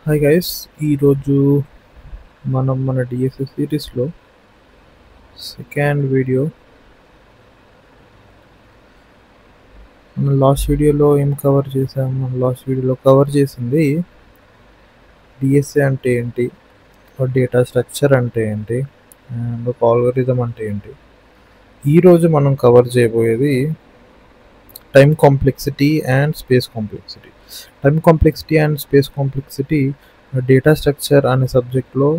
Hi guys, ఈరోజు మనం మన డిఎస్సి సిరీస్లో సెకండ్ వీడియో. మనం లాస్ట్ వీడియోలో ఏం కవర్ చేసాం? మనం లాస్ట్ వీడియోలో కవర్ చేసింది డిఎస్సి అంటే ఏంటి, ఒక డేటా స్ట్రక్చర్ అంటే ఏంటి, అండ్ ఒక ఆల్గోరిథం అంటే ఏంటి. ఈరోజు మనం కవర్ చేయబోయేది time complexity and space complexity. Time complexity and space complexity data structure అనే సబ్జెక్ట్లో,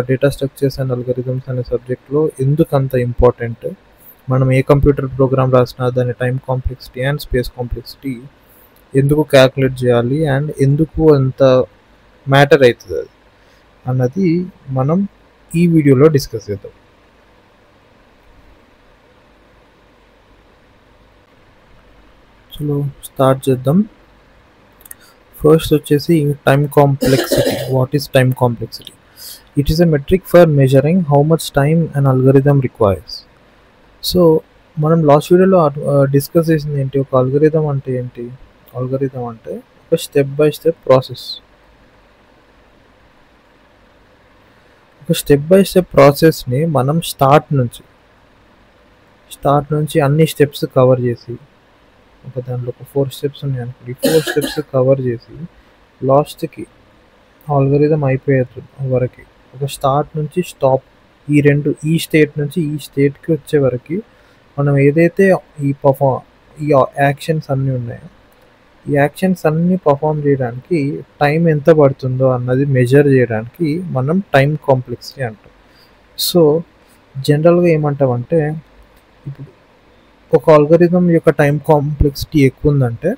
డేటా స్ట్రక్చర్స్ అండ్ అల్గోరిథమ్స్ అనే సబ్జెక్ట్లో ఎందుకు అంత ఇంపార్టెంట్, మనం ఏ కంప్యూటర్ ప్రోగ్రామ్ రాసినా దాని time complexity and space complexity ఎందుకు క్యాల్కులేట్ చేయాలి అండ్ ఎందుకు అంత మ్యాటర్ అవుతుంది అది అన్నది మనం ఈ వీడియోలో డిస్కస్ చేద్దాం. చలో స్టార్ట్ చేద్దాం. ఫస్ట్ వచ్చేసి time complexity. What is time complexity? It is a metric for measuring how much time an algorithm requires. So మనం లాస్ట్ వీడియోలో డిస్కస్ చేసింది ఏంటి, ఒక అల్గోరిథం అంటే ఏంటి. అల్గోరిథం అంటే ఒక స్టెప్ బై స్టెప్ ప్రాసెస్. ఒక స్టెప్ బై స్టెప్ ప్రాసెస్ని మనం స్టార్ట్ నుంచి అన్ని స్టెప్స్ కవర్ చేసి, ఒక దాంట్లో ఒక 4 స్టెప్స్ ఉన్నాయి అనుకోండి, 4 స్టెప్స్ కవర్ చేసి లాస్ట్కి ఆల్గోరిథం అయిపోయే వరకు, ఒక స్టార్ట్ నుంచి స్టాప్, ఈ స్టేట్ నుంచి ఈ స్టేట్కి వచ్చే వరకు మనం ఏదైతే ఈ యాక్షన్స్ అన్నీ ఉన్నాయో, ఈ యాక్షన్స్ అన్నీ పర్ఫామ్ చేయడానికి టైం ఎంత పడుతుందో అన్నది మెజర్ చేయడానికి మనం టైం కాంప్లెక్సిటీ అంటాం. సో జనరల్గా ఏమంటామంటే, ఇప్పుడు ఒక ఆల్గోరిథం యొక్క టైం కాంప్లెక్సిటీ ఎక్కువ ఉందంటే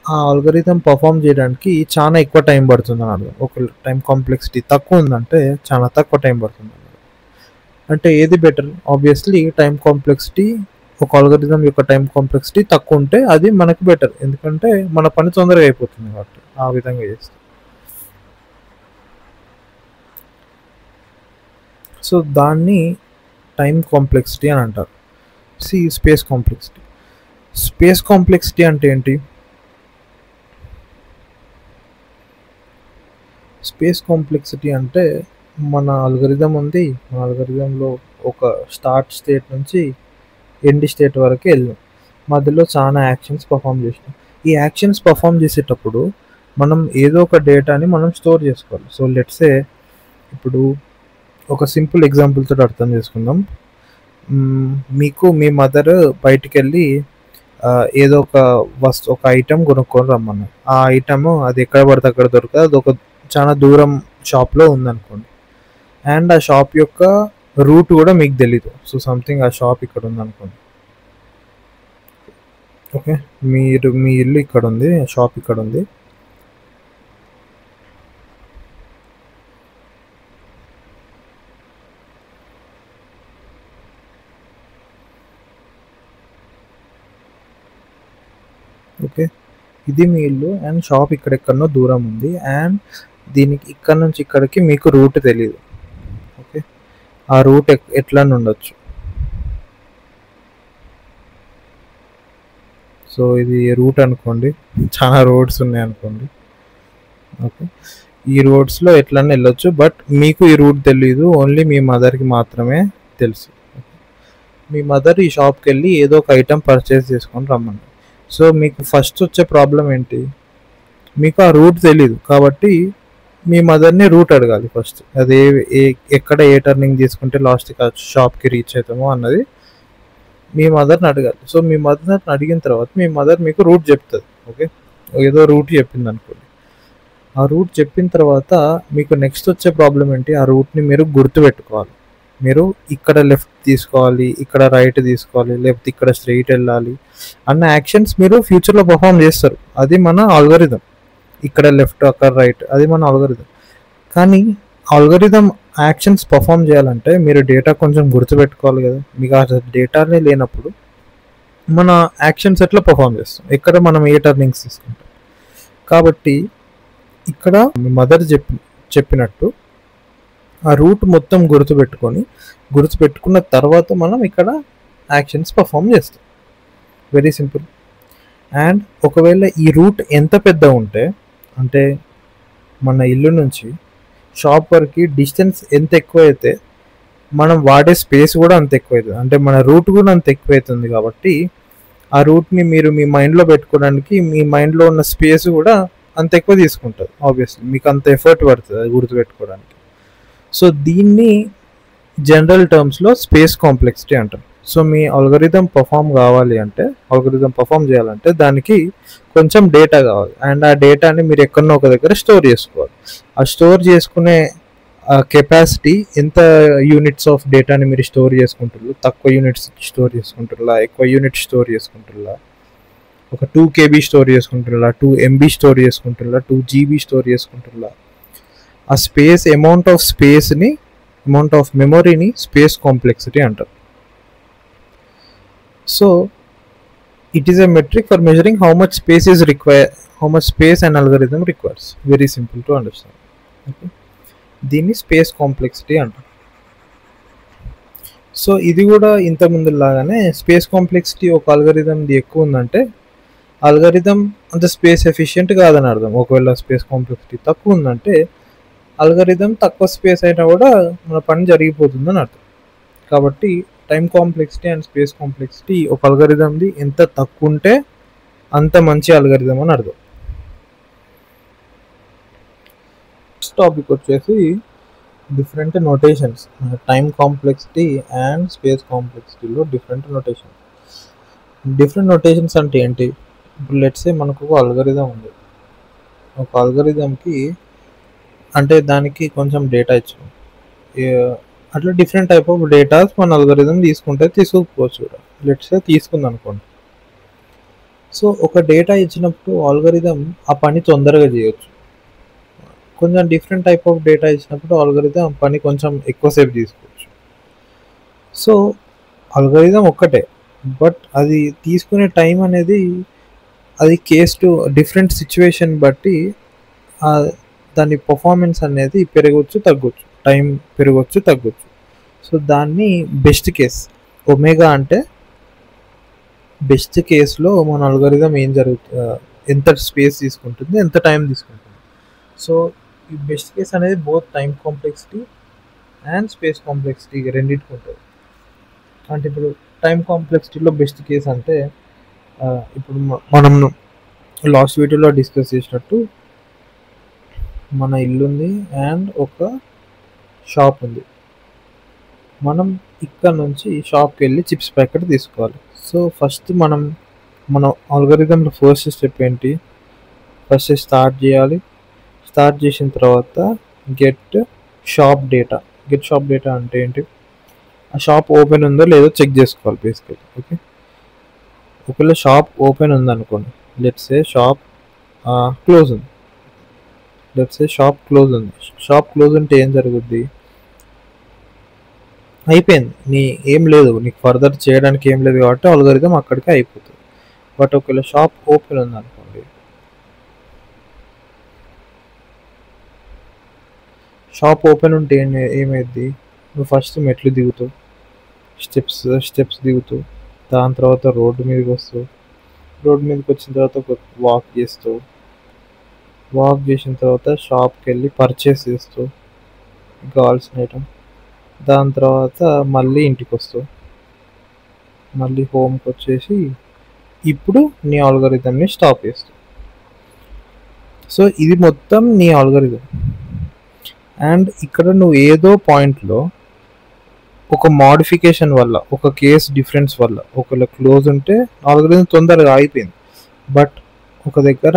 ఆ ఆల్గోరిథం పర్ఫామ్ చేయడానికి చాలా ఎక్కువ టైం పడుతుంది అని అర్థం. ఒక టైం కాంప్లెక్సిటీ తక్కువ ఉందంటే చాలా తక్కువ టైం పడుతుంది అన్నమాట. అంటే ఏది బెటర్? ఆబ్వియస్లీ టైం కాంప్లెక్సిటీ, ఒక ఆల్గోరిథం యొక్క టైం కాంప్లెక్సిటీ తక్కువ ఉంటే అది మనకు బెటర్, ఎందుకంటే మన పని తొందరగా అయిపోతుంది కాబట్టి ఆ విధంగా చేస్తాం. సో దాన్ని టైం కాంప్లెక్సిటీ అని అంటారు. Space complexity. స్పేస్ కాంప్లెక్సిటీ అంటే ఏంటి? స్పేస్ కాంప్లెక్సిటీ అంటే మన అల్గోరిథం ఉంది, మన అల్గోరిథంలో ఒక స్టార్ట్ స్టేట్ నుంచి ఎండ్ స్టేట్ వరకు వెళ్ళాం, మధ్యలో చాలా యాక్షన్స్ పర్ఫామ్ చేసినాం. ఈ యాక్షన్స్ పర్ఫామ్ చేసేటప్పుడు మనం ఏదో ఒక డేటాని మనం స్టోర్ చేసుకోవాలి. సో లెట్సే ఇప్పుడు ఒక సింపుల్ ఎగ్జాంపుల్ తోటి అర్థం చేసుకుందాం. మీకు మీ మదర్ బయటికి వెళ్ళి ఏదో ఒక ఐటెం కొనుక్కొని రమ్మన్నారు. ఆ ఐటమ్ అది ఎక్కడ పడితే అక్కడ దొరకదు, అది ఒక చాలా దూరం షాప్లో ఉందనుకోండి, అండ్ ఆ షాప్ యొక్క రూట్ కూడా మీకు తెలీదు. సో సంథింగ్ ఆ షాప్ ఇక్కడ ఉందనుకోండి, ఓకే, మీ ఇల్లు ఇక్కడ ఉంది, షాప్ ఇక్కడ ఉంది. ఓకే, ఇది మీ ఇల్లు అండ్ షాప్ ఇక్కడెక్కడనో దూరం ఉంది, అండ్ దీనికి ఇక్కడ నుంచి ఇక్కడికి మీకు రూట్ తెలియదు. ఓకే, ఆ రూట్ ఎట్లా ఉండొచ్చు? సో ఇది రూట్ అనుకోండి, చాలా రోడ్స్ ఉన్నాయి అనుకోండి. ఓకే, ఈ రోడ్స్లో ఎట్లన్నా వెళ్ళొచ్చు, బట్ మీకు ఈ రూట్ తెలీదు, ఓన్లీ మీ మదర్కి మాత్రమే తెలుసు. మీ మదర్ ఈ షాప్కి వెళ్ళి ఏదో ఒక ఐటెం పర్చేస్ చేసుకొని రమ్మన్నారు. సో మీకు ఫస్ట్ వచ్చే ప్రాబ్లం ఏంటి? మీకు ఆ రూట్ తెలీదు కాబట్టి మీ మదర్ని రూట్ అడగాలి ఫస్ట్. అదే ఎక్కడ ఏ టర్నింగ్ తీసుకుంటే లాస్ట్కి షాప్కి రీచ్ అవుతామో అన్నది మీ మదర్ని అడగాలి. సో మీ మదర్ని అడిగిన తర్వాత మీ మదర్ మీకు రూట్ చెప్తుంది. ఓకే, ఏదో రూట్ చెప్పింది అనుకోండి. ఆ రూట్ చెప్పిన తర్వాత మీకు నెక్స్ట్ వచ్చే ప్రాబ్లం ఏంటి? ఆ రూట్ని మీరు గుర్తుపెట్టుకోవాలి. మీరు ఇక్కడ లెఫ్ట్ తీసుకోవాలి, ఇక్కడ రైట్ తీసుకోవాలి, లేకపోతే ఇక్కడ స్ట్రైట్ వెళ్ళాలి అన్న యాక్షన్స్ మీరు ఫ్యూచర్లో పర్ఫామ్ చేస్తారు. అది మన ఆల్గోరిథం. ఇక్కడ లెఫ్ట్, అక్కడ రైట్, అది మన ఆల్గోరిథం. కానీ ఆల్గోరిథం యాక్షన్స్ పర్ఫామ్ చేయాలంటే మీరు డేటా కొంచెం గుర్తుపెట్టుకోవాలి కదా. మీకు ఆ డేటానే లేనప్పుడు మన యాక్షన్స్ ఎట్లా పర్ఫామ్ చేస్తాం, ఎక్కడ మనం ఏ టర్నింగ్స్ తీసుకుంటాం. కాబట్టి ఇక్కడ మీ మదర్ చెప్పినట్టు ఆ రూట్ మొత్తం గుర్తుపెట్టుకున్న తర్వాత మనం ఇక్కడ యాక్షన్స్ పర్ఫామ్ చేస్తాం. Very simple. అండ్ ఒకవేళ ఈ రూట్ ఎంత పెద్ద ఉంటే, అంటే మన ఇల్లు నుంచి షాప్ వరకు డిస్టెన్స్ ఎంత ఎక్కువ అయితే మనం వాడే స్పేస్ కూడా అంత ఎక్కువ అవుతుంది, అంటే మన రూట్ కూడా అంత ఎక్కువ అవుతుంది. కాబట్టి ఆ రూట్ని మీరు మీ మైండ్లో పెట్టుకోవడానికి మీ మైండ్లో ఉన్న స్పేస్ కూడా అంత ఎక్కువ తీసుకుంటుంది. ఆబ్వియస్లీ మీకు అంత ఎఫర్ట్ పడుతుంది అది గుర్తుపెట్టుకోవడానికి. సో దీన్ని జనరల్ టర్మ్స్లో స్పేస్ కాంప్లెక్సిటీ అంటారు. సో మీ అల్గోరిథం పర్ఫామ్ కావాలి అంటే, అల్గోరిథం పర్ఫామ్ చేయాలంటే దానికి కొంచెం డేటా కావాలి. అండ్ ఆ డేటాని మీరు ఎక్కడో ఒక దగ్గర స్టోర్ చేసుకోవాలి. ఆ స్టోర్ చేసుకునే కెపాసిటీ ఎంత యూనిట్స్ ఆఫ్ డేటాని మీరు స్టోర్ చేసుకుంటారు, తక్కువ యూనిట్స్ స్టోర్ చేసుకుంటారా, ఎక్కువ యూనిట్స్ స్టోర్ చేసుకుంటారా, ఒక 2 KB స్టోర్ చేసుకుంటారా, 2 MB స్టోర్ చేసుకుంటారా, 2 GB స్టోర్ చేసుకుంటారా, ఆ స్పేస్ అమౌంట్ ఆఫ్ స్పేస్ని, అమౌంట్ ఆఫ్ మెమొరీని స్పేస్ కాంప్లెక్సిటీ అంటారు. So it is a metric for measuring how much space is required, how much space an algorithm requires. Very simple to understand. Okay, దీన్ని space complexity అంటారు. So ఇది కూడా ఇంత ముందు లాగానే స్పేస్ కాంప్లెక్సిటీ ఒక అల్గోరిథంది ఎక్కువ ఉందంటే అల్గోరిథం అంత స్పేస్ ఎఫిషియెంట్ కాదని అర్థం. ఒకవేళ స్పేస్ కాంప్లెక్సిటీ తక్కువ ఉందంటే అల్గోరిథం తక్కువ స్పేస్ అయినా కూడా మన పని జరిగిపోతుందని అర్థం. కాబట్టి time complexity and space complexity ఒక అల్గోరిథంది ఎంత తక్కువ ఉంటే అంత మంచి అల్గోరిథం అని అర్థం. నెక్స్ట్ టాపిక్ వచ్చేసి different notations. Time complexity and space కాంప్లెక్సిటీలో డిఫరెంట్ నోటేషన్స్. డిఫరెంట్ నోటేషన్స్ అంటే ఏంటి? ఇప్పుడు లెట్స్ సే మనకు ఒక అల్గోరిథం ఉంది. ఒక అల్గోరిథంకి అంటే దానికి కొంచెం డేటా ఇచ్చాం, అట్లా డిఫరెంట్ టైప్ ఆఫ్ డేటాస్ మన అల్గోరిథం తీసుకుంటే తీసుకోకపోవచ్చు కూడా. లెట్స్ సే తీసుకుంది అనుకోండి. సో ఒక డేటా ఇచ్చినప్పుడు అల్గోరిథం ఆ పని తొందరగా చేయొచ్చు. కొంచెం డిఫరెంట్ టైప్ ఆఫ్ డేటా ఇచ్చినప్పుడు అల్గోరిథం పని కొంచెం ఎక్కువసేపు తీసుకోవచ్చు. సో అల్గోరిథం ఒక్కటే, బట్ అది తీసుకునే టైం అనేది అది కేస్ టు డిఫరెంట్ సిచ్యువేషన్ బట్టి దాని పర్ఫార్మెన్స్ అనేది పెరగవచ్చు తగ్గొచ్చు, టైం పెరగవచ్చు తగ్గొచ్చు. సో దాన్ని బెస్ట్ కేస్ ఒమేగా అంటే బెస్ట్ కేస్లో మన అల్గోరిథం ఏం జరుగుతుంది, ఎంత స్పేస్ తీసుకుంటుంది, ఎంత టైం తీసుకుంటుంది. సో ఈ బెస్ట్ కేస్ అనేది both time complexity and space complexity రెండింటికి ఉంటుంది. అంటే ఇప్పుడు టైం కాంప్లెక్సిటీలో బెస్ట్ కేస్ అంటే ఇప్పుడు మనం లాస్ట్ వీడియోలో డిస్కస్ చేసినట్టు మన ఇల్లు ఉంది అండ్ ఒక షాప్ ఉంది. మనం ఇక్కడ నుంచి షాప్కి వెళ్ళి చిప్స్ ప్యాకెట్ తీసుకోవాలి. సో ఫస్ట్ మన అల్గోరిథంలో ఫస్ట్ స్టెప్ ఏంటి? ఫస్ట్ స్టార్ట్ చేయాలి. స్టార్ట్ చేసిన తర్వాత get shop data. Get shop data అంటే ఏంటి? ఆ షాప్ ఓపెన్ ఉందో లేదో చెక్ చేసుకోవాలి బేసికలీ. ఓకే, ఒకవేళ షాప్ ఓపెన్ ఉందనుకోండి, లెట్స్ సే షాప్ క్లోజ్ ఉంది. లెట్స్ సే షాప్ క్లోజ్ ఉంది. షాప్ క్లోజ్ ఉంటే ఏం జరుగుద్ది? అయిపోయింది, ఏం లేదు, నీకు ఫర్దర్ చేయడానికి ఏం లేదు కాబట్టి అల్గోరిథం అక్కడికి అయిపోతుంది. బట్ ఒకవేళ షాప్ ఓపెన్ ఉంది అనుకోండి, షాప్ ఓపెన్ ఉంటే ఏమైంది? నువ్వు ఫస్ట్ మెట్లు దిగుతావు, స్టెప్స్ దిగుతావు, దాని తర్వాత రోడ్డు మీదకి వస్తావు. రోడ్డు మీదకి వచ్చిన తర్వాత ఒక వాక్ చేస్తావు. వాక్ చేసిన తర్వాత షాప్కి వెళ్ళి పర్చేస్ చేస్తావు కావాల్సిన ఐటమ్. దాని తర్వాత మళ్ళీ ఇంటికి వస్తావు, మళ్ళీ హోమ్కి వచ్చేసి ఇప్పుడు నీ అల్గోరిథంని స్టాప్ చేస్తావు. సో ఇది మొత్తం నీ అల్గోరిథం. అండ్ ఇక్కడ నువ్వు ఏదో పాయింట్లో ఒక మోడిఫికేషన్ వల్ల, ఒక కేస్ డిఫరెన్స్ వల్ల ఒకవేళ క్లోజ్ ఉంటే అల్గోరిథం తొందరగా అయిపోయింది. బట్ ఒక దగ్గర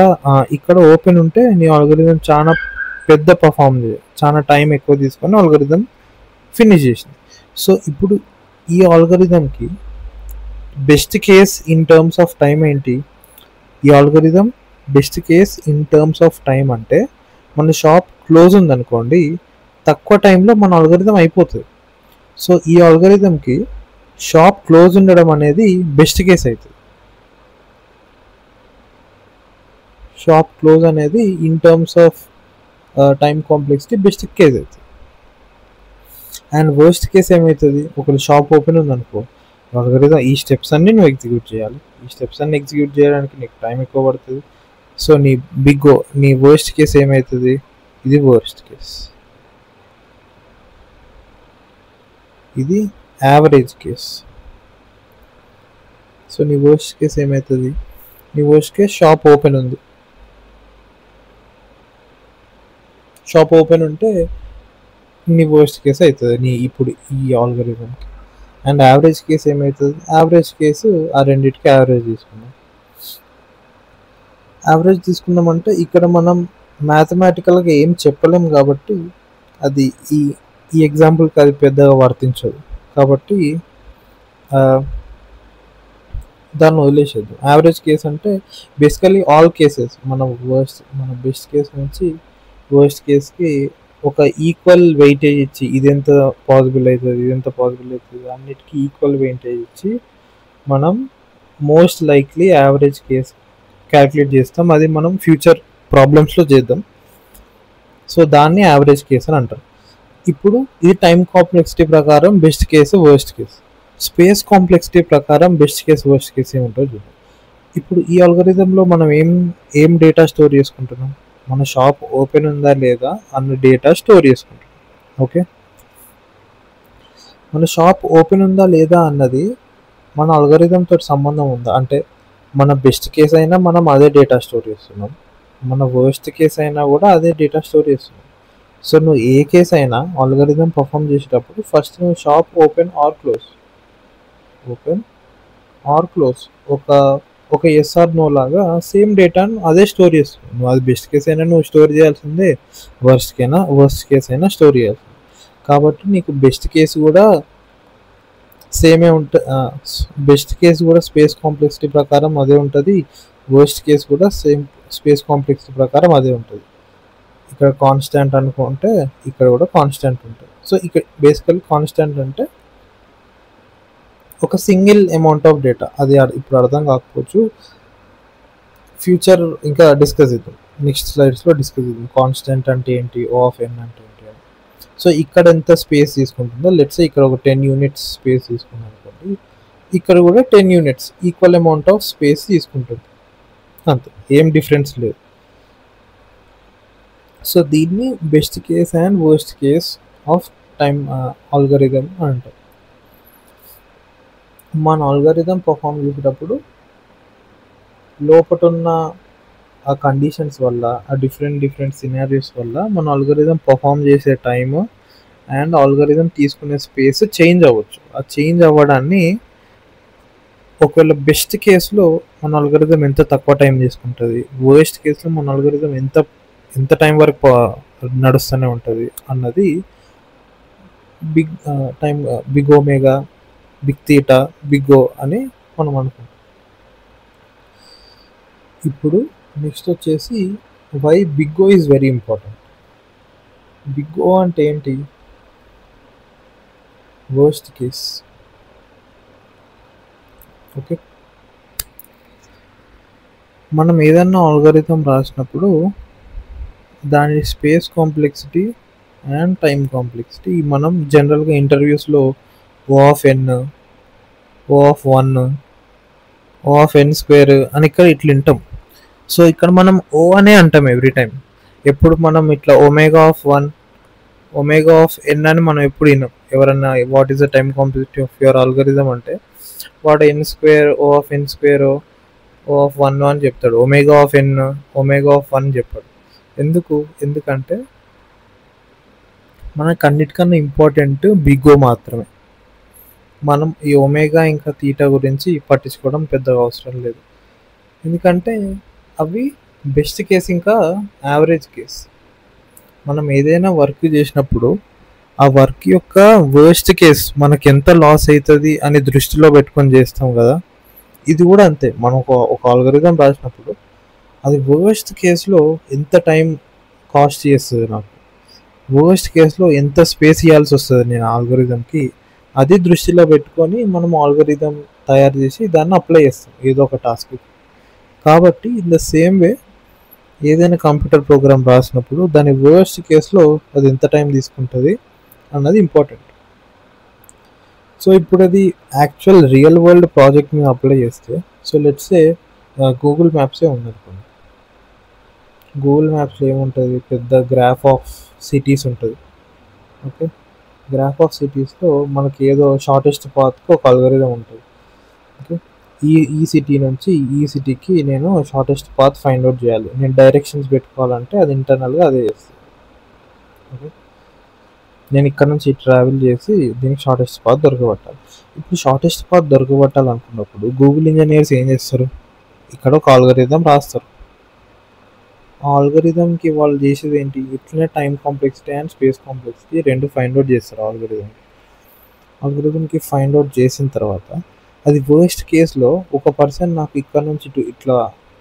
ఇక్కడ ఓపెన్ ఉంటే నీ అల్గోరిథం చాలా పెద్ద పర్ఫామ్ చేయాలి, చాలా టైం ఎక్కువ తీసుకొని అల్గోరిథం ఫినిష్ చేసింది. సో ఇప్పుడు ఈ అల్గోరిథంకి best case in terms of time ఏంటి? ఈ algorithm best case in terms of time అంటే మన షాప్ క్లోజ్ ఉందనుకోండి, తక్కువ టైంలో మన అల్గోరిథం అయిపోతుంది. సో ఈ అల్గోరిథంకి షాప్ క్లోజ్ ఉండడం అనేది బెస్ట్ కేస్ అవుతుంది. షాప్ క్లోజ్ అనేది in terms of time complexity best case అవుతుంది. అండ్ వర్స్ట్ కేస్ ఏమవుతుంది? ఒకవేళ షాప్ ఓపెన్ ఉందనుకో, అల్గోరిథం ఈ స్టెప్స్ అన్నీ నువ్వు ఎగ్జిక్యూట్ చేయాలి. ఈ స్టెప్స్ అన్ని ఎగ్జిక్యూట్ చేయడానికి నీకు టైం ఎక్కువ పడుతుంది. సో నీ వర్స్ట్ కేస్ ఏమవుతుంది? ఇది వర్స్ట్ కేస్, ఇది యావరేజ్ కేస్. సో నీ వర్స్ట్ కేస్ ఏమవుతుంది? నీ వర్స్ట్ కేస్ షాప్ ఓపెన్ ఉంది, షాప్ ఓపెన్ ఉంటే నీ వర్స్ట్ కేస్ అవుతుంది నీ ఇప్పుడు ఈ ఆల్గరిథంకి. అండ్ యావరేజ్ కేస్ ఏమవుతుంది? యావరేజ్ కేసు ఆ రెండింటికి యావరేజ్ తీసుకున్నాం. యావరేజ్ తీసుకున్నామంటే ఇక్కడ మనం మ్యాథమెటికల్గా ఏం చెప్పలేం కాబట్టి అది ఈ ఈ ఎగ్జాంపుల్కి అది పెద్దగా వర్తించదు కాబట్టి దాన్ని వదిలేసేద్దాం. యావరేజ్ కేస్ అంటే బేసికలీ ఆల్ కేసెస్ మన బెస్ట్ కేస్ నుంచి వర్స్ట్ కేస్కి ఒక ఈక్వల్ వెయిటేజ్ ఇచ్చి ఇది ఎంత పాసిబుల్ అవుతుంది, ఇది ఎంత పాసిబుల్ అవుతుంది అన్నిటికీ ఈక్వల్ వెయిటేజ్ ఇచ్చి మనం most likely average case calculate చేస్తాం. అది మనం ఫ్యూచర్ ప్రాబ్లమ్స్లో చేద్దాం. సో దాన్ని యావరేజ్ కేస్ అని అంటారు. ఇప్పుడు ఇది టైం కాంప్లెక్సిటీ ప్రకారం best case worst case, space complexity ప్రకారం బెస్ట్ కేస్ వర్స్ట్ కేస్ ఏముంటుందో చూద్దాం. ఇప్పుడు ఈ అల్గోరిథంలో మనం ఏం డేటా స్టోర్ చేసుకుంటున్నాం? మన షాప్ ఓపెన్ ఉందా లేదా అన్న డేటా స్టోర్ చేసుకుంటున్నాం. ఓకే, మన షాప్ ఓపెన్ ఉందా లేదా అన్నది మన అల్గోరిథంతో సంబంధం ఉందా అంటే మన బెస్ట్ కేస్ అయినా మనం అదే డేటా స్టోర్ చేస్తున్నాం, మన వర్స్ట్ కేస్ అయినా కూడా అదే డేటా స్టోర్ చేస్తున్నాం. సో నువ్వు ఏ కేస్ అయినా అల్గోరిథం పర్ఫామ్ చేసేటప్పుడు ఫస్ట్ నువ్వు షాప్ ఓపెన్ ఆర్ క్లోజ్ ఒక ఎస్ఆర్ నో లాగా సేమ్ డేటాను అదే స్టోర్ చేస్తున్నావు. నువ్వు అది బెస్ట్ కేస్ అయినా నువ్వు స్టోర్ చేయాల్సిందే, వర్స్ట్ కేస్ అయినా స్టోర్ చేయాల్సిందే. కాబట్టి నీకు బెస్ట్ కేసు కూడా సేమే ఉంటుంది, బెస్ట్ కేసు కూడా స్పేస్ కాంప్లెక్సిటీ ప్రకారం అదే ఉంటుంది, వర్స్ట్ కేసు కూడా సేమ్ స్పేస్ కాంప్లెక్సిటీ ప్రకారం అదే ఉంటుంది. ఇక్కడ కాన్స్టాంట్ అనుకుంటే ఇక్కడ కూడా కాన్స్టాంట్ ఉంటుంది. సో ఇక్కడ బేసికల్ కాన్స్టాంట్ అంటే ఒక సింగిల్ అమౌంట్ ఆఫ్ డేటా. అది ఇప్పుడు అర్థం కాకపోవచ్చు, ఫ్యూచర్ ఇంకా డిస్కస్ చేద్దాం, నెక్స్ట్ స్లైడ్స్లో డిస్కస్ చేద్దాం కాన్స్టాంట్ అంటే ఏంటి, O of n అంటే ఏంటి అని. సో ఇక్కడ ఎంత స్పేస్ తీసుకుంటుందో లెట్స్ ఇక్కడ ఒక 10 యూనిట్స్ స్పేస్ తీసుకున్నాం అనుకోండి, ఇక్కడ కూడా 10 units equal amount of space తీసుకుంటుంది, అంతే, ఏం డిఫరెన్స్ లేదు. సో దీన్ని best case and worst case of time algorithm అంటారు. మన ఆల్గరిథం పర్ఫామ్ చేసేటప్పుడు లోపల ఉన్న ఆ కండిషన్స్ వల్ల, ఆ డిఫరెంట్ సినారియోస్ వల్ల మన ఆల్గరిథం పర్ఫామ్ చేసే టైము అండ్ ఆల్గరిథం తీసుకునే స్పేస్ చేంజ్ అవ్వచ్చు. ఆ చేంజ్ అవ్వడాన్ని ఒకవేళ బెస్ట్ కేసులో మన ఆల్గరిథం ఎంత తక్కువ టైం తీసుకుంటుంది, వర్స్ట్ కేసులో మన ఆల్గరిథం ఎంత టైం వరకు నడుస్తూనే ఉంటుంది అన్నది big omega, big theta, big O అని మనం అనుకుంటాం. ఇప్పుడు నెక్స్ట్ వచ్చేసి why big O is very important. Big O అంటే ఏంటి? Worst case. ఓకే, మనం ఏదన్నా ఆల్గరిథం రాసినప్పుడు దాని space complexity and time complexity మనం జనరల్గా ఇంటర్వ్యూస్లో O of n, O of 1, O of n square అని ఇక్కడ ఇట్లా వింటాం. సో ఇక్కడ మనం O అనే అంటాం ఎవ్రీ టైం. ఎప్పుడు మనం ఇట్లా omega of 1, omega of n అని మనం ఎప్పుడు విన్నాం. ఎవరన్నా what is the time complexity of your algorithm అంటే వాడు n square, O of n square, O of 1 అని చెప్తాడు. Omega of n, omega of 1 చెప్పాడు. ఎందుకంటే మనకు అన్నిటికన్నా ఇంపార్టెంట్ బిగ్ ఓ మాత్రమే. మనం ఈ ఒమేగా ఇంకా థీటా గురించి పట్టించుకోవడం పెద్దగా అవసరం లేదు, ఎందుకంటే అవి బెస్ట్ కేస్ ఇంకా యావరేజ్ కేస్. మనం ఏదైనా వర్క్ చేసినప్పుడు ఆ వర్క్ యొక్క వర్స్ట్ కేస్ మనకి ఎంత లాస్ అవుతుంది అని దృష్టిలో పెట్టుకొని చేస్తాం కదా, ఇది కూడా అంతే. మనం ఒక ఆల్గరిథం రాసినప్పుడు అది వర్స్ట్ కేసులో ఎంత టైం కాస్ట్ చేస్తుంది, నాకు వర్స్ట్ కేసులో ఎంత స్పేస్ ఇవ్వాల్సి వస్తుంది నేను ఆల్గరిథంకి, అది దృష్టిలో పెట్టుకొని మనం ఆల్గరిథం తయారు చేసి దాన్ని అప్లై చేస్తాం ఏదో ఒక టాస్క్. కాబట్టి ఇన్ ద సేమ్ వే ఏదైనా కంప్యూటర్ ప్రోగ్రామ్ రాసినప్పుడు దాని వర్స్ట్ కేసులో అది ఎంత టైం తీసుకుంటుంది అన్నది ఇంపార్టెంట్. సో ఇప్పుడు అది యాక్చువల్ రియల్ వరల్డ్ ప్రాజెక్ట్ మీద అప్లై చేస్తే, సో లెట్స్ సే గూగుల్ మ్యాప్సే ఉందనుకోండి. గూగుల్ మ్యాప్స్లో ఏముంటుంది, పెద్ద గ్రాఫ్ ఆఫ్ సిటీస్ ఉంటుంది. ఓకే, గ్రాఫ్ ఆఫ్ సిటీస్లో మనకి ఏదో షార్టెస్ట్ పాత్కి ఒక అల్గోరిథం ఉంటుంది. ఓకే, ఈ సిటీ నుంచి ఈ సిటీకి నేను షార్టెస్ట్ పాత్ ఫైండ్ అవుట్ చేయాలి, నేను డైరెక్షన్స్ పెట్టుకోవాలంటే అది ఇంటర్నల్గా అదే చేస్తుంది. ఓకే, నేను ఇక్కడ నుంచి ట్రావెల్ చేసి దీనికి షార్టెస్ట్ పాత్ దొరకబట్టాలి. ఇప్పుడు షార్టెస్ట్ పాత్ దొరకబట్టాలనుకున్నప్పుడు గూగుల్ ఇంజనీర్స్ ఏం చేస్తారు, ఇక్కడ ఒక ఆల్గోరిథం రాస్తారు. ఆ ఆల్గోరిథంకి వాళ్ళు చేసేది ఏంటి, ఇట్లనే time complexity and space complexity రెండు ఫైండ్ అవుట్ చేస్తారు. ఆల్గోరిథంకి ఫైండ్ అవుట్ చేసిన తర్వాత అది వర్స్ట్ కేస్లో ఒక పర్సన్ నాకు ఇక్కడ నుంచి ఇట్లా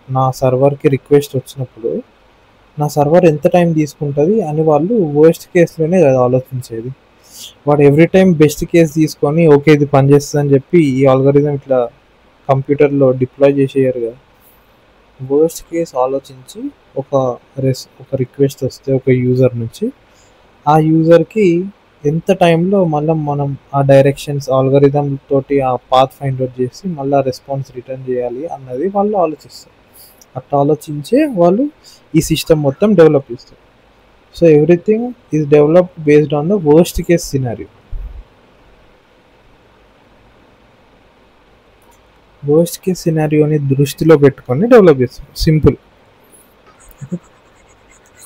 నా సర్వర్కి రిక్వెస్ట్ వచ్చినప్పుడు నా సర్వర్ ఎంత టైం తీసుకుంటుంది అని వాళ్ళు వర్స్ట్ కేసులోనే కదా ఆలోచించేది. వాడు ఎవ్రీ టైం బెస్ట్ కేస్ తీసుకొని ఓకే ఇది పనిచేస్తుంది అని చెప్పి ఈ ఆల్గోరిథం ఇట్లా కంప్యూటర్లో డిప్లాయ్ చేసేయారు కదా. వర్స్ట్ కేస్ ఆలోచించి ఒక రిక్వెస్ట్ వస్తే ఒక యూజర్ నుంచి ఆ యూజర్కి ఎంత టైంలో మళ్ళీ మనం ఆ డైరెక్షన్స్ ఆల్గోరిథం తోటి ఆ పాత్ ఫైండ్ అవుట్ చేసి మళ్ళీ రెస్పాన్స్ రిటర్న్ చేయాలి అన్నది వాళ్ళు ఆలోచిస్తారు. అట్లా ఆలోచించే వాళ్ళు ఈ సిస్టమ్ మొత్తం డెవలప్ చేస్తారు. So everything is developed based on the worst case scenario. Worst case సినారియోని దృష్టిలో పెట్టుకొని డెవలప్ చేస్తాం, సింపుల్.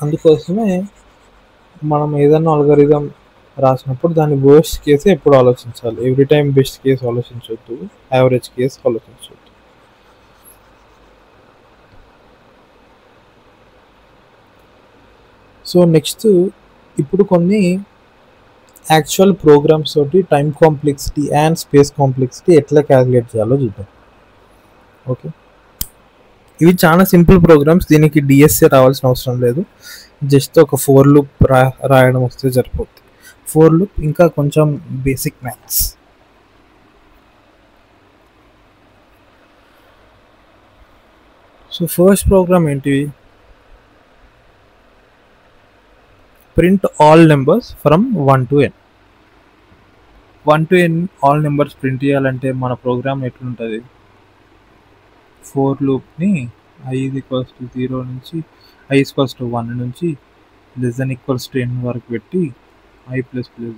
అందుకోసమే మనం ఏదైనా ఆల్గోరిథం రాసినప్పుడు దాని వర్స్ట్ కేసు ఎప్పుడు ఆలోచించాలి, ఎవ్రీ టైం బెస్ట్ కేసు ఆలోచించవద్దు, యావరేజ్ కేసు ఆలోచించవద్దు. సో నెక్స్ట్ ఇప్పుడు కొన్ని యాక్చువల్ ప్రోగ్రామ్స్ తోటి time complexity and space complexity ఎట్లా క్యాలిక్యులేట్ చేయాలో చూద్దాం. ఓకే, ఇవి చాలా సింపుల్ ప్రోగ్రామ్స్, దీనికి డిఎస్ఏ రావాల్సిన అవసరం లేదు, జస్ట్ ఒక ఫోర్ లూప్ రాయడం వస్తే సరిపోతుంది. ఫోర్ లూప్ ఇంకా కొంచెం basic maths. So first program ఏంటి, print all numbers from 1 to n. 1 to n all numbers print చేయాలంటే మన ప్రోగ్రామ్ ఎట్లుంటుంది, ఫోర్ లూప్ని i = 0 నుంచి i = 1 నుంచి <= n వరకు పెట్టి i++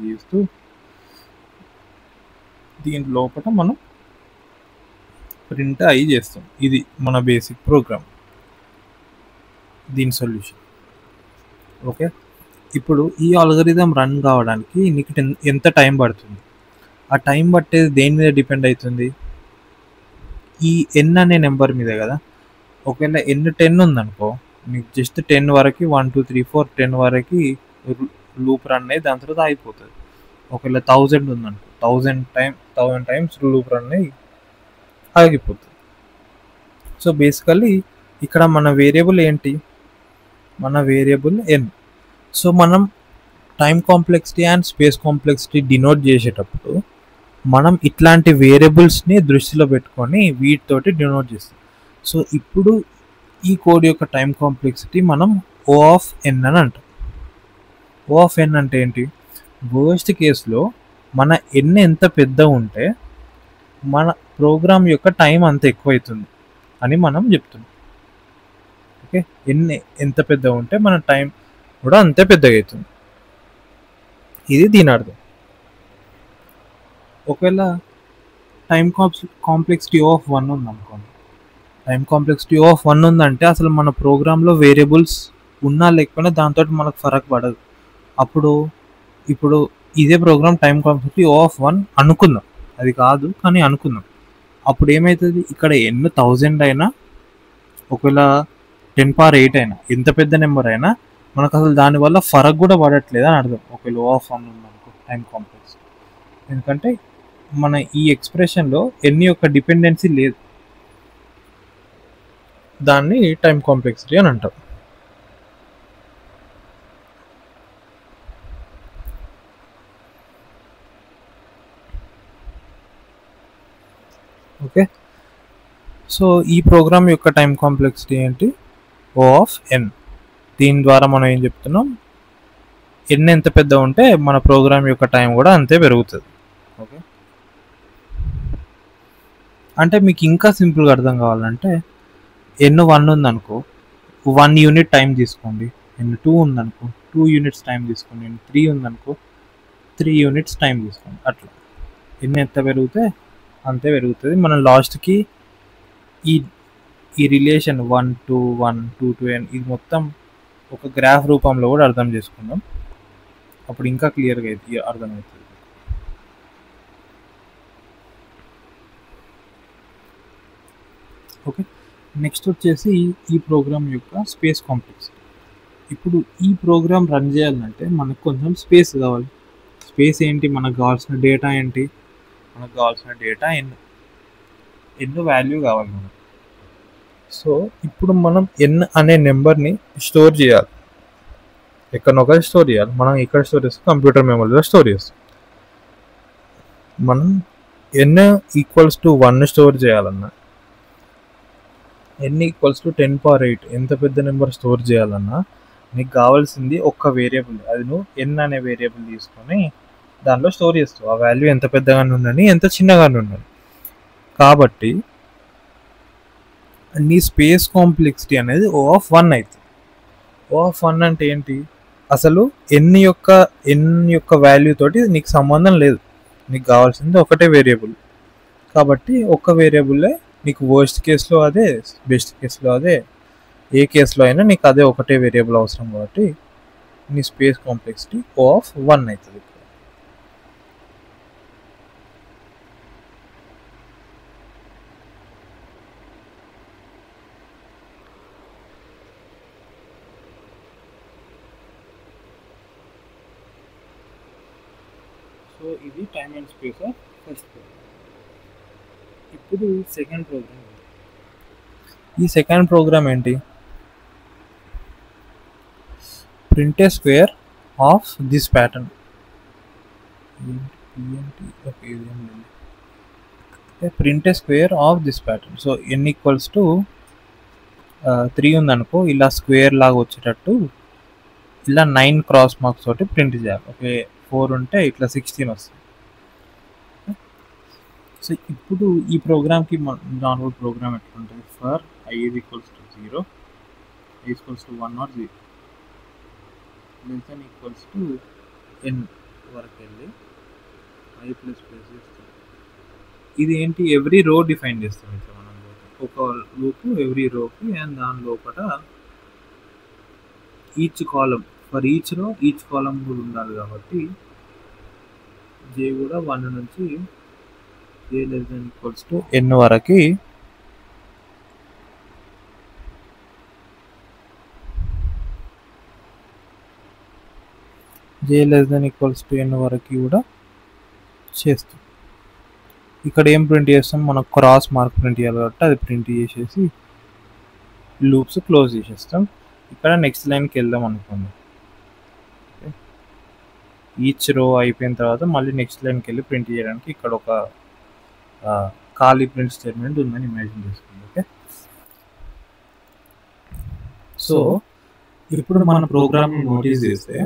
చేస్తూ దీని లోపల మనం ప్రింట్ i చేస్తాం. ఇది మన బేసిక్ ప్రోగ్రామ్, దీని సొల్యూషన్. ఓకే, ఇప్పుడు ఈ ఆల్గోరిథం రన్ కావడానికి నీకు ఎంత టైం పడుతుంది, ఆ టైం పట్టేది దేని మీద డిపెండ్ అవుతుంది, ఈ n అనే నెంబర్ మీద కదా. ఒకవేళ n 10 ఉందనుకో, మీకు జస్ట్ 10 వరకు 1 2 3 4 10 వరకు లూప్ రన్ అయ్యి దాని తర్వాత అయిపోతుంది. ఒకవేళ 1000 ఉందనుకో, 1000 టైమ్స్ లూప్ రన్ అయ్యి ఆగిపోతుంది. సో బేసికల్లీ ఇక్కడ మన వేరియబుల్ ఏంటి, మన వేరియబుల్ n. సో మనం time complexity and space complexity denote చేసేటప్పుడు మనం ఇట్లాంటి వేరియబుల్స్ని దృష్టిలో పెట్టుకొని వీటితోటి డినోట్ చేస్తాం. సో ఇప్పుడు ఈ కోడ్ యొక్క టైం కాంప్లెక్సిటీ మనం O(n) అని అంటాం. O(n) అంటే ఏంటి, వర్స్ట్ కేసులో మన n ఎంత పెద్ద ఉంటే మన ప్రోగ్రామ్ యొక్క టైం అంత ఎక్కువ అవుతుంది అని మనం చెప్తున్నాం. ఓకే, n ఎంత పెద్ద ఉంటే మన టైం కూడా అంతే పెద్దగా అవుతుంది, ఇది దీని అర్థం. ఒకవేళ టైం కాంప్లెక్సిటీ ఆఫ్ 1 ఉందనుకోండి, టైం కాంప్లెక్సిటీ ఆఫ్ 1 ఉందంటే అసలు మన ప్రోగ్రాంలో వేరియబుల్స్ ఉన్నా లేకపోయినా దాంతో మనకు ఫరక్ పడదు. అప్పుడు ఇప్పుడు ఇదే ప్రోగ్రామ్ టైం కాంప్లెక్సిటీ ఆఫ్ 1 అనుకుందాం, అది కాదు కానీ అనుకుందాం. అప్పుడు ఏమవుతుంది, ఇక్కడ ఎన్ని 1000 అయినా ఒకవేళ 10^8 అయినా ఎంత పెద్ద నెంబర్ అయినా మనకు అసలు దానివల్ల ఫరక్ కూడా పడట్లేదు అని అర్థం. ఒకవేళ O(1) ఉందనుకో టైం కాంప్లెక్సిటీ, ఎందుకంటే మన ఈ ఎక్స్ప్రెషన్లో ఎన్ని యొక్క డిపెండెన్సీ లేదు, దాన్ని టైం కాంప్లెక్సిటీ అని అంటాం. ఓకే, సో ఈ ప్రోగ్రామ్ యొక్క టైం కాంప్లెక్సిటీ ఏంటి, O(n). దీని ద్వారా మనం ఏం చెప్తున్నాం, n ఎంత పెద్ద ఉంటే మన ప్రోగ్రామ్ యొక్క టైం కూడా అంతే పెరుగుతుంది. ఓకే, అంటే మీకు ఇంకా సింపుల్గా అర్థం కావాలంటే n 1 ఉందనుకో, 1 యూనిట్ టైం తీసుకోండి. n2 ఉందనుకో 2 యూనిట్స్ టైం తీసుకోండి. n3 ఉందనుకో 3 యూనిట్స్ టైం తీసుకోండి. అట్లా ఎన్ని ఎంత పెరిగితే అంతే పెరుగుతుంది. మనం లాస్ట్కి ఈ రిలేషన్ 1 to 1 2 to n ఇది మొత్తం ఒక గ్రాఫ్ రూపంలో కూడా అర్థం చేసుకుందాం. అప్పుడు ఇంకా క్లియర్గా అయితే అర్థమవుతుంది. ఓకే, నెక్స్ట్ వచ్చేసి ఈ ప్రోగ్రామ్ యొక్క స్పేస్ కాంప్లెక్సిటీ. ఇప్పుడు ఈ ప్రోగ్రామ్ రన్ చేయాలంటే మనకు కొంచెం స్పేస్ కావాలి. స్పేస్ ఏంటి? మనకు కావాల్సిన డేటా ఏంటి? మనకు కావాల్సిన డేటా ఎన్నో వాల్యూ కావాలి మనకు. సో ఇప్పుడు మనం n అనే నెంబర్ని స్టోర్ చేయాలి. ఎక్కడనొకటి స్టోర్ చేయాలి. మనం ఇక్కడ స్టోర్ చేస్తాం, కంప్యూటర్ మెమరీలో స్టోర్ చేస్తాం. మనం n = 1 స్టోర్ చేయాలన్నా, n = 10^8 ఎంత పెద్ద నెంబర్ స్టోర్ చేయాలన్నా నీకు కావాల్సింది ఒక్క వేరియబుల్. అది నువ్వు n అనే వేరియబుల్ తీసుకొని దానిలో స్టోర్ చేస్తావు. ఆ వాల్యూ ఎంత పెద్దగానే ఉండని, ఎంత చిన్నగానే ఉండని. కాబట్టి నీ స్పేస్ కాంప్లెక్సిటీ అనేది O(1) అవుతుంది. O(1) అంటే ఏంటి? అసలు n యొక్క వాల్యూ తోటి నీకు సంబంధం లేదు. నీకు కావాల్సింది ఒకటే వేరియబుల్. కాబట్టి ఒక్క వేరియబుల్లే నీకు వర్స్ట్ కేసులో అదే, బెస్ట్ కేసులో అదే, ఏ కేసులో అయినా నీకు అదే ఒకటే వేరియబుల్ అవసరం. కాబట్టి నీ స్పేస్ కాంప్లెక్సిటీ O(1) అవుతుంది. సో ఇది time and space of first program. ఇప్పుడు సెకండ్ ప్రోగ్రామ్. ఈ సెకండ్ ప్రోగ్రామ్ ఏంటి? Print a square of this pattern. Print a square of this pattern. So n = 3 ఉందనుకో, ఇలా స్క్వేర్ లాగా వచ్చేటట్టు ఇలా 9 క్రాస్ మార్క్స్ తోటి ప్రింట్ చేయాలి. ఓకే, 4 ఉంటే ఇట్లా 16 వస్తుంది. సో ఇప్పుడు ఈ ప్రోగ్రామ్కి నార్మల్ ప్రోగ్రామ్ ఎట్లా ఉంటుంది? For i = 0, i = 1 or 0 n వరకు వెళ్ళి i ప్లస్ చేస్తాం. ఇది ఏంటి? ఎవ్రీ రో డిఫైన్ చేస్తాం. ఇట్లా మనం ఒక లూప్ ఎవ్రీ రోకి, అండ్ దాని లోపల each column, for each row each column కూడా ఉండాలి. కాబట్టి j కూడా 1 నుంచి j > n వరకు j > n వరకు కూడా చేస్తాం. ఇక్కడ ఏం ప్రింట్ చేస్తాం? మనం క్రాస్ మార్క్ ప్రింట్ చేయాలి కాబట్టి అది ప్రింట్ చేసేసి లూప్స్ క్లోజ్ చేసేస్తాం. ఇక్కడ నెక్స్ట్ లైన్కి వెళ్దాం అనుకోండి. ఈచ్ రో అయిపోయిన తర్వాత మళ్ళీ నెక్స్ట్ లైన్కి వెళ్ళి ప్రింట్ చేయడానికి ఇక్కడ ఒక ఖాళీ ప్రింట్ స్టేట్మెంట్ ఉందని ఇమాజిన్ చేసుకోండి. ఓకే, సో ఇప్పుడు మన ప్రోగ్రామ్ నోటీస్ చేస్తే,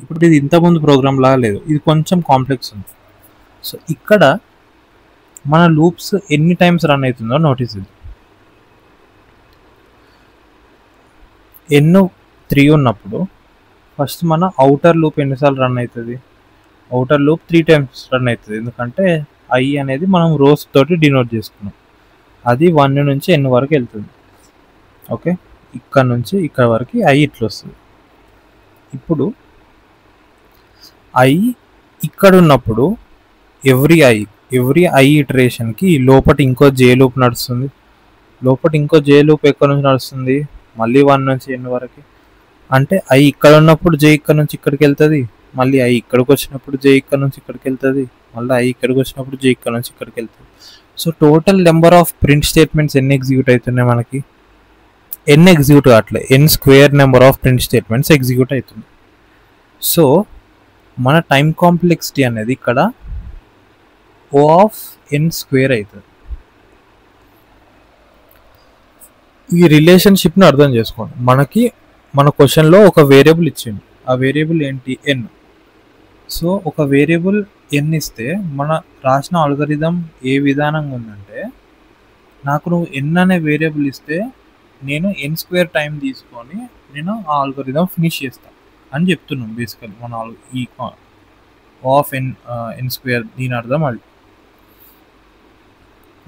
ఇప్పుడు ఇది ఇంతకుముందు ప్రోగ్రామ్ లాగా లేదు, ఇది కొంచెం కాంప్లెక్స్ ఉంది. సో ఇక్కడ మన లూప్స్ ఎన్ని టైమ్స్ రన్ అవుతుందో నోటీస్ ఇది. n3 ఉన్నప్పుడు ఫస్ట్ మన అవుటర్ లూప్ ఎన్నిసార్లు రన్ అవుతుంది? అవుటర్ లూప్ 3 టైమ్స్ రన్ అవుతుంది. ఎందుకంటే i అనేది మనం రోస్ తోటి డినోట్ చేసుకున్నాం. అది 1 నుంచి n వరకు వెళ్తుంది. ఓకే, ఇక్కడ నుంచి ఇక్కడ వరకు i ఇట్లా వస్తుంది. ఇప్పుడు i ఇక్కడ ఉన్నప్పుడు ఎవ్రీ i ఇటరేషన్కి లోపల ఇంకో j లూప్ నడుస్తుంది. లోపల ఇంకో j లూప్ ఎక్కడ నుంచి నడుస్తుంది? మళ్ళీ 1 నుంచి n వరకు. అంటే i ఇక్కడ ఉన్నప్పుడు j ఇక్కడ నుంచి ఇక్కడికి వెళ్తుంది, మళ్ళీ i ఇక్కడికి వచ్చినప్పుడు j ఇక్కడ నుంచి ఇక్కడికి వెళ్తుంది, మళ్ళీ i ఇక్కడికి వచ్చినప్పుడు j ఇక్కడ నుంచి ఇక్కడికి వెళ్తుంది. So total number of print statements ఎన్ని ఎగ్జిక్యూట్ అవుతున్నాయి? మనకి n ఎగ్జిక్యూట్ కావట్లే, n² number of print statements execute అవుతుంది. సో మన టైం కాంప్లెక్సిటీ అనేది ఇక్కడ O(n² అవుతుంది. ఈ రిలేషన్షిప్ని అర్థం చేసుకోండి. మన క్వశ్చన్లో ఒక వేరియబుల్ ఇచ్చింది. ఆ వేరియబుల్ ఏంటి? n. సో ఒక వేరియబుల్ n ఇస్తే మన రాసిన అల్గోరిథం ఏ విధానంగా ఉందంటే, నాకు నువ్వు n అనే వేరియబుల్ ఇస్తే నేను n స్క్వేర్ టైం తీసుకొని నేను ఆ ఆల్గోరిథం ఫినిష్ చేస్తాను అని చెప్తున్నాను బేసికల్లీ మన ఈ ఆఫ్ n స్క్వేర్ దీని అర్థం అది.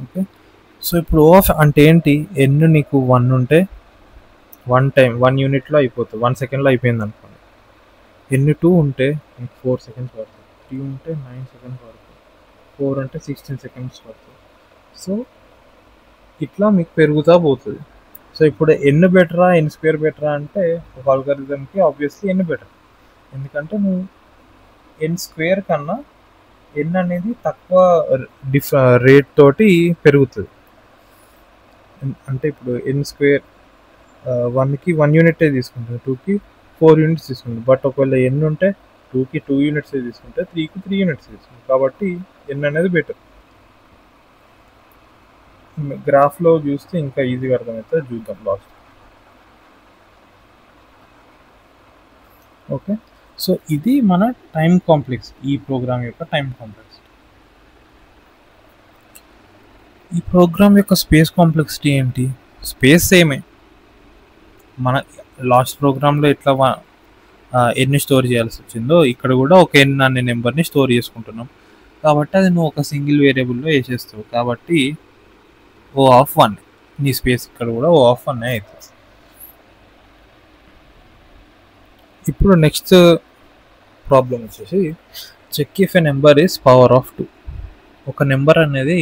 ఓకే, సో ఇప్పుడు ఆఫ్ అంటే ఏంటి? n నీకు 1 ఉంటే 1 యూనిట్లో అయిపోతుంది, 1 సెకండ్లో అయిపోయింది అనుకోండి. n2 ఉంటే నీకు 4 సెకండ్స్ పడుతుంది, 3 ఉంటే 9 సెకండ్స్ పడుతుంది, 4 అంటే 16 సెకండ్స్ పడుతుంది. సో ఇట్లా మీకు పెరుగుతూ పోతుంది. సో ఇప్పుడు n బెటరా n స్క్వేర్ బెటరా అంటే ఒక ఆల్గోరిథంకి ఆబ్వియస్లీ n బెటర్. ఎందుకంటే నువ్వు n స్క్వేర్ కన్నా n అనేది తక్కువ రేట్ తోటి పెరుగుతుంది. అంటే ఇప్పుడు n స్క్వేర్ 1కి 1 యూనిటే తీసుకుంటుంది, 2కి 4 యూనిట్స్ తీసుకుంటుంది. బట్ ఒకవేళ n ఉంటే 2కి 2 యూనిట్స్ తీసుకుంటే 3కి 3 యూనిట్స్ తీసుకుంటుంది. కాబట్టి n అనేది బెటర్. గ్రాఫ్లో చూస్తే ఇంకా ఈజీగా అర్థమవుతుంది, చూద్దాం లాస్ట్. ఓకే, సో ఇది మన టైం కాంప్లెక్స్, ఈ ప్రోగ్రామ్ యొక్క టైం కాంప్లెక్స్. ఈ ప్రోగ్రామ్ యొక్క స్పేస్ కాంప్లెక్సిటీ ఏంటి? స్పేస్ సేమే, మన లాస్ట్ ప్రోగ్రాంలో ఎట్లా ఎన్ని స్టోర్ చేయాల్సి వచ్చిందో ఇక్కడ కూడా ఒక n అనే నెంబర్ని స్టోర్ చేసుకుంటున్నాం. కాబట్టి అది నువ్వు ఒక సింగిల్ వేరియబుల్లో వేసేస్తావు. కాబట్టి O(1) నీ స్పేస్ ఇక్కడ కూడా O(1) అవుతుంది. ఇప్పుడు నెక్స్ట్ ప్రాబ్లం వచ్చేసి check if a number is power of 2. ఒక నెంబర్ అనేది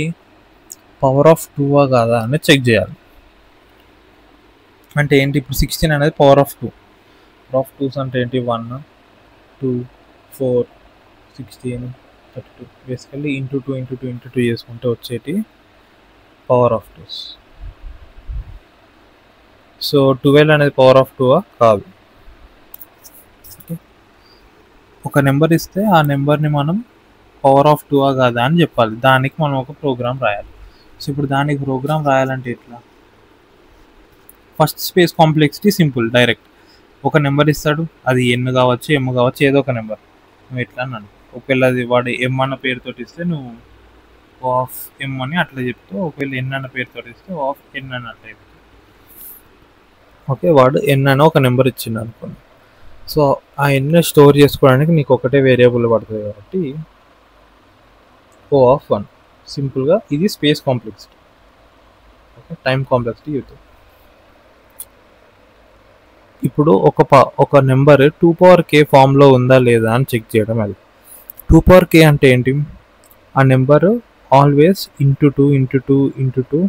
పవర్ ఆఫ్ 2 కాదా అని చెక్ చేయాలి. అంటే ఏంటి? ఇప్పుడు 16 అనేది power of 2. Power of 2s అంటే ఏంటి? 1, 2, 4, 16, 32. బేసికల్లీ ఇంటూ 2 ఇంటూ 2 ఇంటూ 2 చేసుకుంటే వచ్చేటి పవర్ ఆఫ్ 2s. సో 12 అనేది పవర్ ఆఫ్ 2 కాదు. ఒక నెంబర్ ఇస్తే ఆ నెంబర్ని మనం పవర్ ఆఫ్ 2 కాదా అని చెప్పాలి. దానికి మనం ఒక ప్రోగ్రామ్ రాయాలి. సో ఇప్పుడు దానికి ప్రోగ్రామ్ రాయాలంటే ఎట్లా? First space complexity simple, direct. ఒక నెంబర్ ఇస్తాడు, అది n కావచ్చు, m కావచ్చు, ఏదో ఒక నెంబర్. నువ్వు ఎట్లా అన్నాను, ఒకవేళ అది వాడు m అన్న పేరుతో ఇస్తే నువ్వు ఆఫ్ m అని అట్లా చెప్తావు. ఒకవేళ n అన్న పేరుతో ఇస్తే ఆఫ్ n అని అట్లా చెప్తావు. ఓకే, వాడు n అని ఒక నెంబర్ ఇచ్చిండు అనుకోండి. సో ఆ n స్టోర్ చేసుకోవడానికి నీకు ఒకటే వేరియబుల్ పడుతుంది కాబట్టి O(1). సింపుల్గా ఇది space complexity. Okay, time complexity అవుతుంది. ఇప్పుడు ఒక నెంబర్ 2k ఫామ్లో ఉందా లేదా అని చెక్ చేయడం. అది 2k అంటే ఏంటి? ఆ number always into 2 into 2 into 2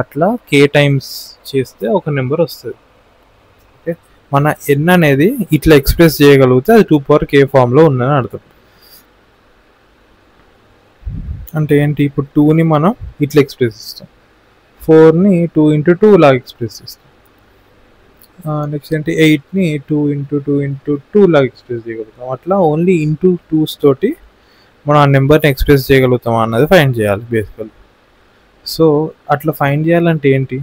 అట్లా k టైమ్స్ చేస్తే ఒక నెంబర్ వస్తుంది. ఓకే, మన n అనేది ఇట్లా ఎక్స్ప్రెస్ చేయగలిగితే అది 2k ఫామ్లో ఉందని అర్థం. అంటే ఏంటి? ఇప్పుడు 2ని మనం ఇట్లా ఎక్స్ప్రెస్ చేస్తాం, 4ని 2 ఇంటూ 2 లాగా ఎక్స్ప్రెస్ చేస్తాం. నెక్స్ట్ ఏంటి? 8ని 2 ఇంటూ 2 ఇంటూ 2 లాగా ఎక్స్ప్రెస్ చేయగలుగుతాం. అట్లా ఓన్లీ ఇంటూ 2s తోటి మనం ఆ నెంబర్ని ఎక్స్ప్రెస్ చేయగలుగుతాం అన్నది ఫైండ్ చేయాలి బేసికల్. సో అట్లా ఫైండ్ చేయాలంటే ఏంటి?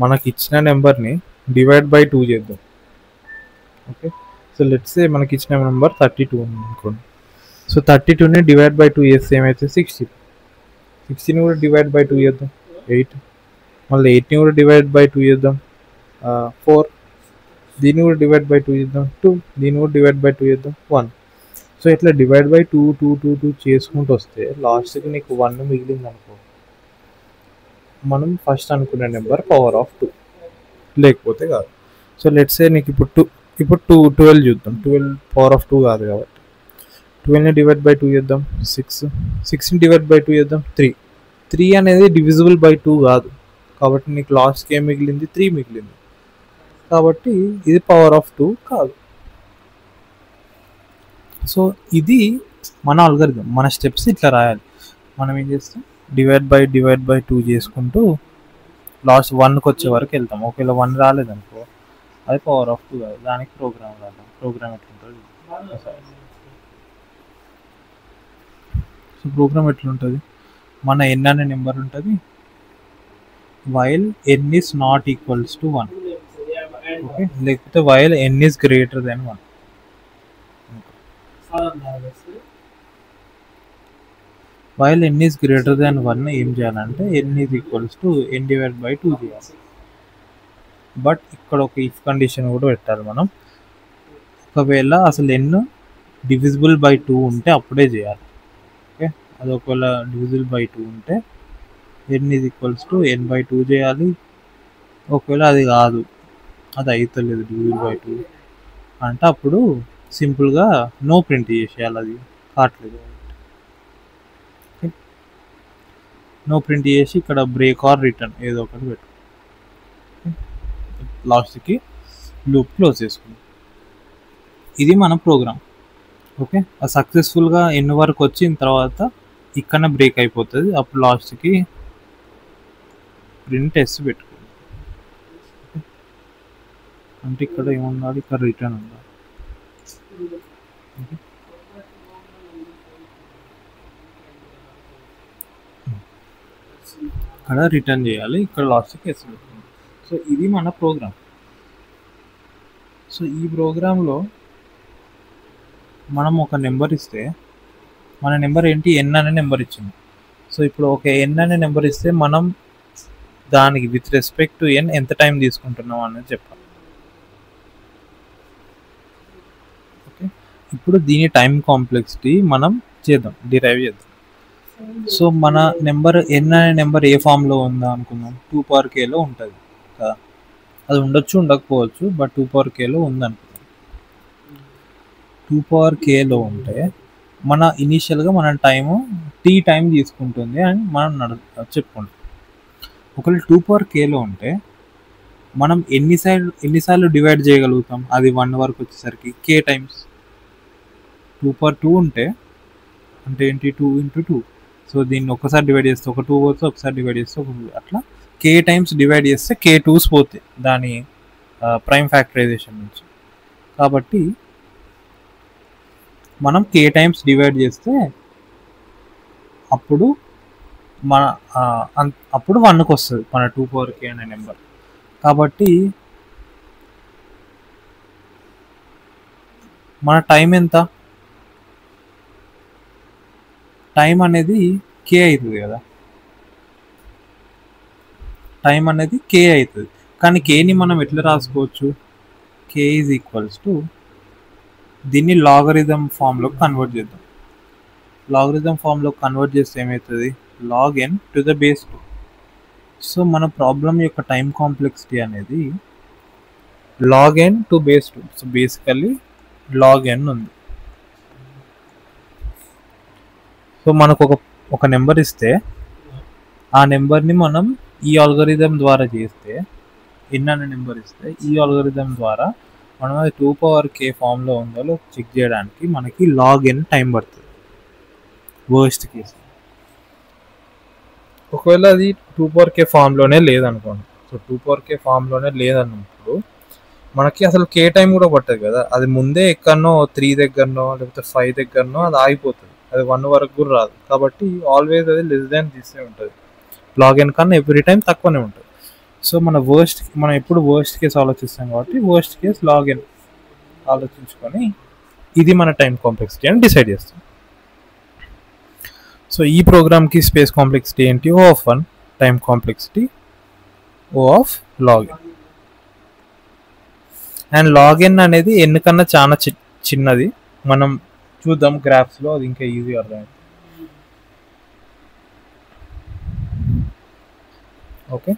మనకి ఇచ్చిన నెంబర్ని డివైడ్ బై 2 చేద్దాం. ఓకే, సో లెట్స్ సే మనకి ఇచ్చిన నెంబర్ 32 ఉంది అనుకోండి. సో 32ని డివైడ్ బై 2 చేస్తే ఏమైతే 60. 60ని కూడా డివైడ్ బై 2 చేద్దాం, 8. మళ్ళీ 8ని కూడా డివైడ్ బై 2 చేద్దాం, 4. దీన్ని కూడా డివైడ్ బై 2 చేద్దాం, 2. దీన్ని కూడా డివైడ్ బై 2 చేద్దాం, 1. సో ఇట్లా డివైడ్ బై 2 2 2 2 చేసుకుంటూ వస్తే లాస్ట్కి నీకు 1 మిగిలింది అనుకో, మనం ఫస్ట్ అనుకునే నెంబర్ పవర్ ఆఫ్ 2, లేకపోతే కాదు. సో లెట్స్ సే నీకు ఇప్పుడు 12 చూద్దాం. 12 పవర్ ఆఫ్ 2 కాదు కాబట్టి 12ని డివైడ్ బై 2 చేద్దాం, 6. 6ని డివైడ్ బై 2 చేద్దాం, 3. 3 అనేది డివిజిబుల్ బై 2 కాదు కాబట్టి నీకు లాస్ట్కి ఏం మిగిలింది? 3 మిగిలింది. కాబట్టి ఇది పవర్ ఆఫ్ 2 కాదు. సో ఇది మన అల్గోరిథం. మన స్టెప్స్ ఇట్లా రాయాలి. మనం ఏం చేస్తాం? డివైడ్ బై 2 చేసుకుంటూ లాస్ట్ 1కి వచ్చే వరకు వెళ్తాం. ఒకవేళ 1 రాలేదనుకో అది పవర్ ఆఫ్ 2 కాదు, దానికి ప్రోగ్రామ్ రాద్దాం. ప్రోగ్రామ్ ఎట్లుంటుంది? సో ప్రోగ్రామ్ ఎట్లుంటుంది? మన n అనే నెంబర్ ఉంటుంది, while n is not equals to 1. Okay, లేకపోతే while n is greater than 1. While n is greater than 1 ఏం చేయాలంటే n is equals to n divide by 2 చేయాలి. బట్ ఇక్కడ ఒక ఇఫ్ కండిషన్ కూడా పెట్టాలి మనం. ఒకవేళ అసలు n డివిజిబుల్ బై 2 ఉంటే అప్పుడే చేయాలి. ఓకే, అది ఒకవేళ డివిజిబుల్ బై 2 ఉంటే n is equals to n/2 చేయాలి. ఒకవేళ అది కాదు, అది అవుతలేదు డివిజిబుల్ బై 2 అంటే అప్పుడు సింపుల్గా నో ప్రింట్ చేసేయాలి, అది కావట్లేదు. నో ప్రింట్ చేసి ఇక్కడ బ్రేక్ ఆర్ రిటర్న్ ఏదో ఒకటి పెట్టు, లాస్ట్కి లూప్ క్లోజ్ చేసుకుందాం. ఇది మన ప్రోగ్రామ్. ఓకే, అది సక్సెస్ఫుల్గా ఎన్ని వరకు వచ్చిన తర్వాత ఇక్కడనే బ్రేక్ అయిపోతుంది. అప్పుడు లాస్ట్కి ప్రింట్ ఎస్ పెట్టుకోండి. అంటే ఇక్కడ ఏముండాలి, ఇక్కడ రిటర్న్ ఉండాలి. ఇక్కడ రిటర్న్ చేయాలి, ఇక్కడ లాస్ట్కి ఎస్ పెట్టుకోండి. సో ఇది మన ప్రోగ్రామ్. సో ఈ ప్రోగ్రాంలో మనం ఒక నెంబర్ ఇస్తే, మన నెంబర్ ఏంటి, ఎన్ అనే నెంబర్ ఇచ్చింది. సో ఇప్పుడు ఒక ఎన్ అనే నెంబర్ ఇస్తే మనం దానికి విత్ రెస్పెక్ట్ టు ఎన్ ఎంత టైం తీసుకుంటున్నాం అనేది చెప్పాలి. ఓకే, ఇప్పుడు దీని టైం కాంప్లెక్సిటీ మనం చేద్దాం, డిరైవ్ చేద్దాం. సో మన నెంబర్ ఎన్ అనే నెంబర్ ఏ ఫామ్లో ఉందా అనుకుందాం, 2^k ఉంటుంది కదా. అది ఉండొచ్చు ఉండకపోవచ్చు, బట్ 2^k ఉందనుకుందాం. 2^k ఉంటే మన ఇనీషియల్గా మన టైము టీ టైం తీసుకుంటుంది అని మనం చెప్పుకుంటాం. ఒకవేళ 2^k ఉంటే మనం ఎన్నిసార్లు డివైడ్ చేయగలుగుతాం, అది 1 వరకు వచ్చేసరికి k టైమ్స్. 2/2 ఉంటే అంటే ఏంటి, 2 × 2. సో దీన్ని ఒకసారి డివైడ్ చేస్తే ఒక 2 పోతే, ఒకసారి డివైడ్ చేస్తే ఒక 2, అట్లా k టైమ్స్ డివైడ్ చేస్తే k2s పోతాయి దాని ప్రైమ్ ఫ్యాక్టరైజేషన్ నుంచి. కాబట్టి మనం k టైమ్స్ డివైడ్ చేస్తే అప్పుడు మన అప్పుడు 1కి వస్తుంది మన 2^k అనే నెంబర్. కాబట్టి మన టైం ఎంత, టైం అనేది k అవుతుంది కదా, టైం అనేది k అవుతుంది. కానీ kని మనం ఎట్లా రాసుకోవచ్చు, k ఈజ్ ఈక్వల్స్ టు, దీన్ని లాగరిథం ఫామ్లోకి కన్వర్ట్ చేద్దాం. లాగరిథం ఫామ్లోకి కన్వర్ట్ చేస్తే ఏమవుతుంది, log n to the base 2. So మన ప్రాబ్లం యొక్క టైం కాంప్లెక్సిటీ అనేది log n to base 2. So basically log n ఉంది. సో మనకు ఒక నెంబర్ ఇస్తే ఆ నెంబర్ని మనం ఈ ఆల్గరిథం ద్వారా చేస్తే, n అనే నెంబర్ ఇస్తే ఈ ఆల్గరిథం ద్వారా మనం అది 2^k ఫామ్లో ఉందో చెక్ చేయడానికి మనకి log n టైం పడుతుంది వర్స్ట్ కేస్. ఒకవేళ అది 2^k ఫామ్లోనే లేదనుకోండి, సో 2^k ఫామ్లోనే లేదన్నప్పుడు మనకి అసలు k టైం కూడా పట్టదు కదా, అది ముందే ఎక్కడనో 3 దగ్గరనో లేకపోతే 5 దగ్గరనో అది ఆగిపోతుంది, అది 1 వరకు కూడా రాదు. కాబట్టి ఆల్వేస్ అది లెస్ దాన్ దిస్ ఉంటుంది, log n కన్నా ఎవ్రీ టైం తక్కువనే ఉంటుంది. సో మనం ఎప్పుడు వర్స్ట్ కేస్ ఆలోచిస్తాం కాబట్టి వర్స్ట్ కేస్ log n ఆలోచించుకొని ఇది మన టైం కాంప్లెక్సిటీ అని డిసైడ్ చేస్తాం. సో ఈ ప్రోగ్రామ్కి స్పేస్ కాంప్లెక్సిటీ ఏంటి, O(1), time complexity O(log n). And log n అనేది n కన్నా చాలా చిన్నది. మనం చూద్దాం గ్రాఫ్స్లో, అది ఇంకా ఈజీ అర్థమైంది. ఓకే,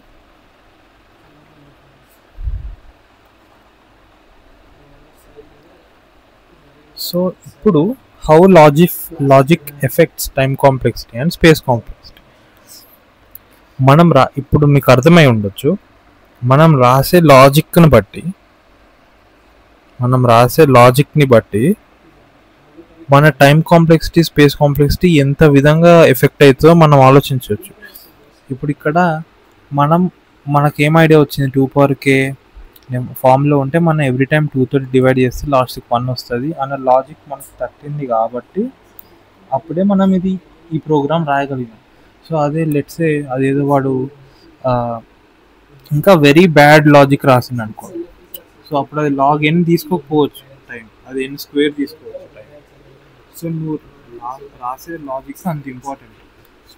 సో ఇప్పుడు how logic effects time complexity and space complexity. ఇప్పుడు మీకు అర్థమై ఉండొచ్చు, మనం రాసే లాజిక్ని బట్టి మన టైం కాంప్లెక్సిటీ, స్పేస్ కాంప్లెక్సిటీ ఎంత విధంగా ఎఫెక్ట్ అవుతుందో మనం ఆలోచించవచ్చు. ఇప్పుడు ఇక్కడ మనకేం ఐడియా వచ్చింది, 2^k ఫామ్లో ఉంటే మనం ఎవ్రీ టైం 2తో డివైడ్ చేస్తే లాస్ట్కి 1 వస్తుంది అన్న లాజిక్ మనకు తట్టింది. కాబట్టి అప్పుడే మనం ఈ ప్రోగ్రామ్ రాయగలిగాం. సో అదే లెట్సే అదేదో వాడు ఇంకా వెరీ బ్యాడ్ లాజిక్ రాసింది అనుకోండి, సో అప్పుడు అది log n తీసుకోకపోవచ్చు టైం, అది n² తీసుకోవచ్చు టైం. సో నువ్వు రాసే లాజిక్స్ అంత ఇంపార్టెంట్.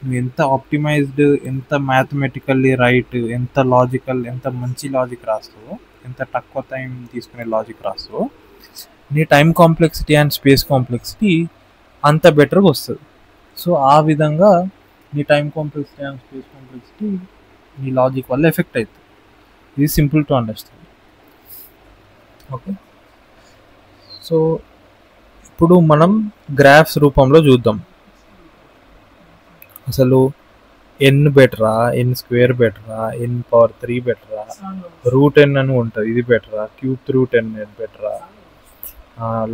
నువ్వు ఎంత ఆప్టిమైజ్డ్, ఎంత మ్యాథమెటికల్లీ రైట్, ఎంత లాజికల్, ఎంత మంచి లాజిక్ రాస్తావో, ఎంత తక్కువ టైం తీసుకునే లాజిక్ రాస్తావో, నీ time complexity and space complexity అంత బెటర్గా వస్తుంది. సో ఆ విధంగా నీ time complexity and space complexity నీ లాజిక్ వల్ల ఎఫెక్ట్ అవుతుంది. ఇది simple to understand. Okay, so ఇప్పుడు మనం గ్రాఫ్స్ రూపంలో చూద్దాం. అసలు ఎన్ బెటరా, ఎన్ స్క్వేర్ బెటరా, ఎన్ పవర్ 3 బెటరా, రూట్ ఎన్ అని ఉంటుంది ఇది బెటరా, క్యూబ్ రూట్ ఎన్ బెటరా,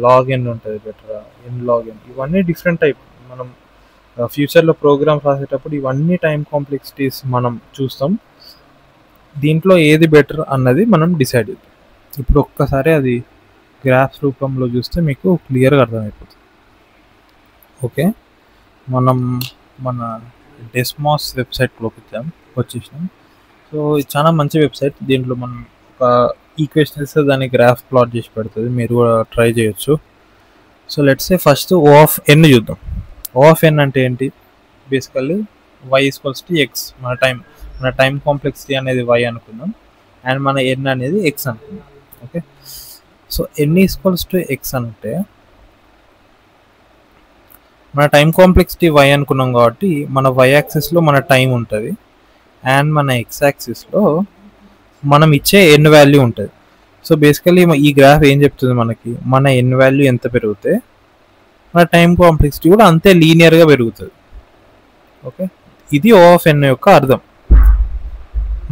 లాగ్ ఎన్ ఉంటుంది బెటరా, ఎన్ లాగ్ ఎన్, ఇవన్నీ డిఫరెంట్ టైప్. మనం ఫ్యూచర్లో ప్రోగ్రామ్స్ రాసేటప్పుడు ఇవన్నీ టైం కాంప్లెక్సిటీస్ మనం చూస్తాం. దీంట్లో ఏది బెటర్ అన్నది మనం డిసైడ్ చేద్దాం. ఇప్పుడు ఒక్కసారి అది గ్రాఫ్స్ రూపంలో చూస్తే మీకు క్లియర్గా అర్థమైపోతుంది. ఓకే, మనం మన డెస్మాస్ వెబ్సైట్లోకి వచ్చేసినాం. సో ఇది చాలా మంచి వెబ్సైట్. దీంట్లో మనం ఒక ఈక్వేషన్ ఇస్తే దాన్ని గ్రాఫ్ ప్లాట్ చేసి పెడుతుంది. మీరు కూడా ట్రై చేయొచ్చు. So let's say first O of n చూద్దాం. ఓ ఆఫ్ ఎన్ అంటే ఏంటి? Basically y equals to x. మన టైం కాంప్లెక్సిటీ అనేది వై అనుకుందాం, అండ్ మన ఎన్ అనేది ఎక్స్ అనుకుందాం. Okay, so n equals to x అంటే మన టైం కాంప్లెక్సిటీ వై అనుకున్నాం కాబట్టి మన వై యాక్సిస్లో మన టైం ఉంటుంది, అండ్ మన ఎక్స్ యాక్సిస్లో మనం ఇచ్చే ఎన్ వాల్యూ ఉంటుంది. సో బేసికలీ ఈ గ్రాఫ్ ఏం చెప్తుంది మనకి? మన ఎన్ వాల్యూ ఎంత పెరిగితే మన టైం కాంప్లెక్సిటీ కూడా అంతే లీనియర్గా పెరుగుతుంది. ఓకే, ఇది ఓ ఆఫ్ ఎన్ యొక్క అర్థం.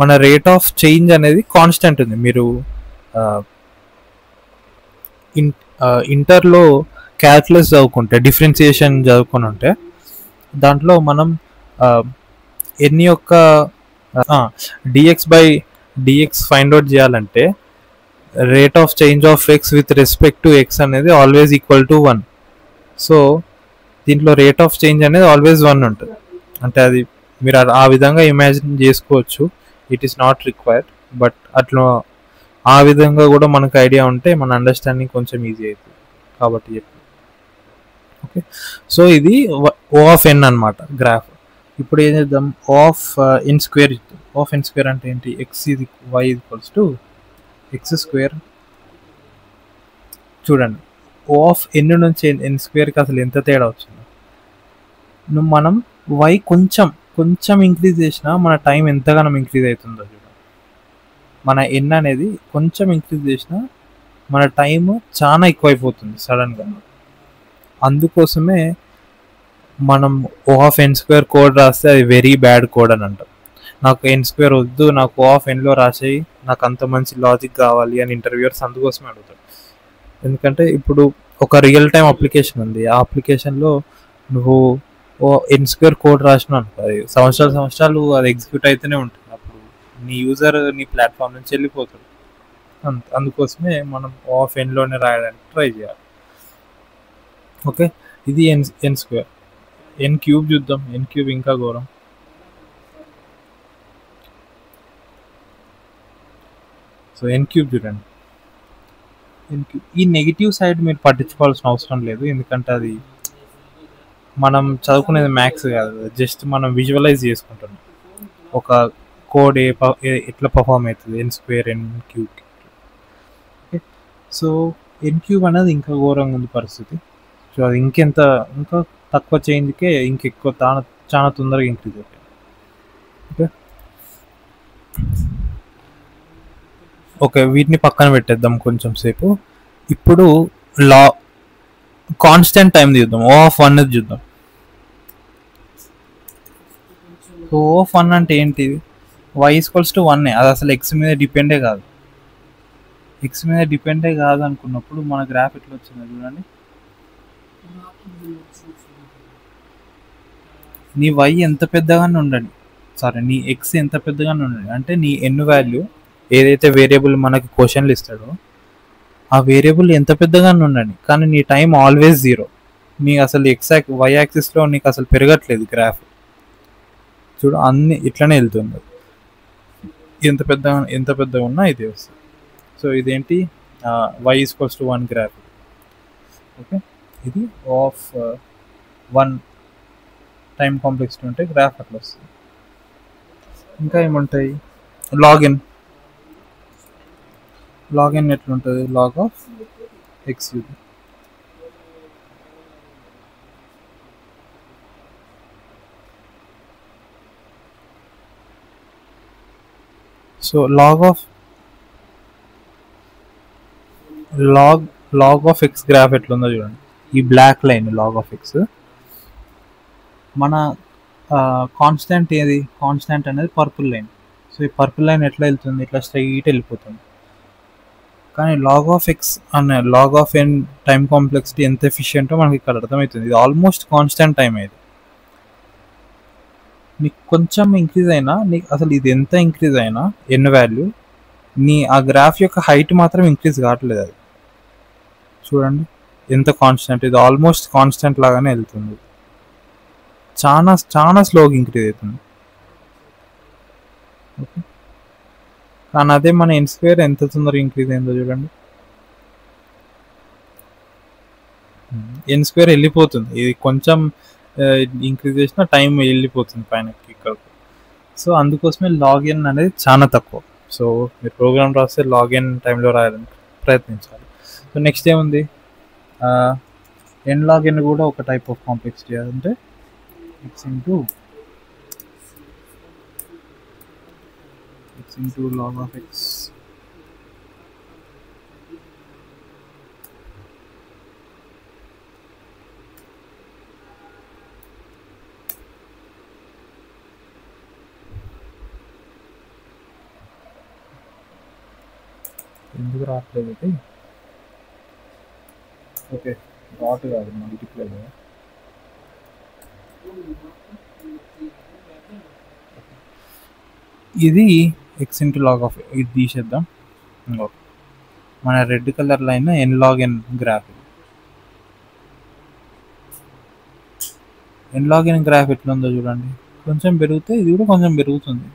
మన రేట్ ఆఫ్ చేంజ్ అనేది కాన్స్టెంట్ ఉంది. మీరు ఇంటర్లో క్యాల్కులస్ చదువుకుంటే, డిఫరెన్సియేషన్ చదువుకొని ఉంటే, దాంట్లో మనం ఎన్ యొక్క dx by dx find out చేయాలంటే rate of change of x with respect to x అనేది ఆల్వేస్ ఈక్వల్ టు 1. సో దీంట్లో రేట్ ఆఫ్ చేంజ్ అనేది ఆల్వేస్ 1 ఉంటుంది. అంటే అది మీరు ఆ విధంగా ఇమాజిన్ చేసుకోవచ్చు. It is not required, but అట్లా ఆ విధంగా కూడా మనకు ఐడియా ఉంటే మన అండర్స్టాండింగ్ కొంచెం ఈజీ అవుతుంది కాబట్టి చెప్పి. ఓకే, సో ఇది ఓ ఆఫ్ ఎన్ అనమాట గ్రాఫ్. ఇప్పుడు ఏం చేద్దాం? ఓ ఆఫ్ ఎన్ స్క్వేర్ ఇద్దాం. ఓ ఆఫ్ ఎన్ స్క్వేర్ అంటే ఏంటి? ఎక్స్ ఇది y equals to x square. చూడండి, ఓ ఆఫ్ ఎన్ నుంచి ఎన్ స్క్వేర్కి అసలు ఎంత తేడా వచ్చిందో. మనం వై కొంచెం ఇంక్రీజ్ చేసినా మన టైం ఎంతగానో ఇంక్రీజ్ అవుతుందో చూడండి. మన ఎన్ అనేది కొంచెం ఇంక్రీజ్ చేసినా మన టైం చాలా ఎక్కువైపోతుంది సడన్గా. అందుకోసమే మనం ఓ ఆఫ్ ఎన్ స్క్వేర్ కోడ్ రాస్తే అది వెరీ బ్యాడ్ కోడ్ అని అంటాం. నాకు ఎన్ స్క్వేర్ వద్దు, నాకు ఓ ఆఫ్ ఎన్లో రాసేయి, నాకు అంత మంచి లాజిక్ కావాలి అని ఇంటర్వ్యూయర్స్ అందుకోసమే అడుగుతారు. ఎందుకంటే ఇప్పుడు ఒక రియల్ టైం అప్లికేషన్ ఉంది, ఆ అప్లికేషన్లో నువ్వు ఎన్ స్క్వేర్ కోడ్ రాసినా అనుకో, అది సంవత్సరాలు అది ఎగ్జిక్యూట్ అయితేనే ఉంటుంది. అప్పుడు నీ యూజర్ నీ ప్లాట్ఫామ్ నుంచి వెళ్ళిపోతాడు. అందుకోసమే మనం ఓ ఆఫ్ ఎన్లోనే రాయడానికి ట్రై చేయాలి. ఓకే, ఇది ఎన్ స్క్వేర్. ఎన్ క్యూబ్ చూద్దాం. ఎన్ క్యూబ్ ఇంకా ఘోరం. సో ఎన్ క్యూబ్ చూడండి. ఎన్ క్యూబ్ ఈ నెగిటివ్ సైడ్ మీరు పట్టించుకోవాల్సిన అవసరం లేదు, ఎందుకంటే అది మనం చదువుకునేది మ్యాథ్స్ కాదు, జస్ట్ మనం విజువలైజ్ చేసుకుంటున్నాం ఒక కోడ్ ఎట్లా పర్ఫామ్ అవుతుంది ఎన్ square n cube. Okay, so n cube అనేది ఇంకా ఘోరంగా ఉంది పరిస్థితి. సో అది ఇంకా తక్కువ చేంజ్కే ఇంకెక్కువ చాలా తొందరగా ఇంక్రీజ్ అవుతాయి. ఓకే ఓకే, వీటిని పక్కన పెట్టేద్దాం కొంచెం సేపు. ఇప్పుడు కాన్స్టెంట్ టైం చూద్దాం. ఓ ఆఫ్ 1 చూద్దాం. సో ఓ ఆఫ్ 1 అంటే ఏంటి? Y equals to 1. అది అసలు ఎక్స్ మీద డిపెండే కాదు. ఎక్స్ మీద డిపెండే కాదు అనుకున్నప్పుడు మన గ్రాఫ్ ఎట్లా వచ్చిందో చూడండి. నీ వై ఎంత పెద్దగానే ఉండండి, నీ ఎక్స్ ఎంత పెద్దగానే ఉండండి, అంటే నీ ఎన్ వాల్యూ ఏదైతే వేరియబుల్ మనకి క్వశ్చన్లు ఇస్తాడో ఆ వేరియబుల్ ఎంత పెద్దగానే ఉండండి, కానీ నీ టైం ఆల్వేస్ 0. నీ అసలు వై యాక్సిస్లో నీకు అసలు పెరగట్లేదు గ్రాఫ్. చూడు, అన్ని ఇట్లనే వెళ్తుంది. ఎంత పెద్దగా ఉన్నా ఇదే వస్తుంది. సో ఇదేంటి? Y equals to 1 graph. Okay, ఇది ఆఫ్ 1 టైం కాంప్లెక్సిటీ ఉంటే గ్రాఫ్ అట్లా వస్తుంది. ఇంకా ఏముంటాయి, లాగిన్ ఎట్లుంటుంది, లాగ్ ఆఫ్ ఎక్స్ యూబీ. So log of x graph ఎట్లుందో చూడండి. ఈ black line log of x మన కాన్స్టెంట్ ఏది, కాన్స్టెంట్ అనేది పర్పుల్ లైన్. సో ఈ పర్పుల్ లైన్ ఎట్లా వెళ్తుంది, ఇట్లా స్ట్రైట్ వెళ్ళిపోతుంది. కానీ లాగ్ ఆఫ్ ఎక్స్ అనే log of n time complexity ఎంత ఎఫిషియెంటో మనకి ఇక్కడ అర్థమవుతుంది. ఇది ఆల్మోస్ట్ కాన్స్టెంట్ టైం అయింది. నీకు కొంచెం ఇంక్రీజ్ అయినా, నీకు అసలు ఇది ఎంత ఇంక్రీజ్ అయినా ఎన్ వాల్యూ, నీ ఆ గ్రాఫ్ యొక్క హైట్ మాత్రం ఇంక్రీజ్ కావట్లేదు. అది చూడండి ఎంత కాన్స్టెంట్, ఇది ఆల్మోస్ట్ కాన్స్టెంట్ లాగానే వెళ్తుంది. చాలా చాలా స్లోగా ఇంక్రీజ్ అవుతుంది. ఓకే, కానీ అదే మన ఎన్ స్క్వేర్ ఎంత తొందరగా ఇంక్రీజ్ అయిందో చూడండి. ఎన్ స్క్వేర్ వెళ్ళిపోతుంది, ఇది కొంచెం ఇంక్రీజ్ చేసిన టైం వెళ్ళిపోతుంది పైనకి ఇక్కడ. సో అందుకోసమే లాగిన్ అనేది చాలా తక్కువ. సో మీరు ప్రోగ్రామ్ రాస్తే లాగిన్ టైంలో రాయాలని ప్రయత్నించాలి. సో నెక్స్ట్ ఏముంది, ఎన్ లాగిన్ కూడా ఒక టైప్ ఆఫ్ కాంప్లెక్సిటీ. అంటే x into log of x. ఎందుకు రావట్లేదు ఇది? ఓకే, డాట్ కాదు, మల్టిప్లై. ఇది ఎక్స్ ఇంటూ లాగ్ ఆఫ్, ఇది తీసేద్దాం. మన red colour line n log n graph. N log n graph ఎట్లుందో చూడండి. కొంచెం పెరిగితే ఇది కూడా కొంచెం పెరుగుతుంది.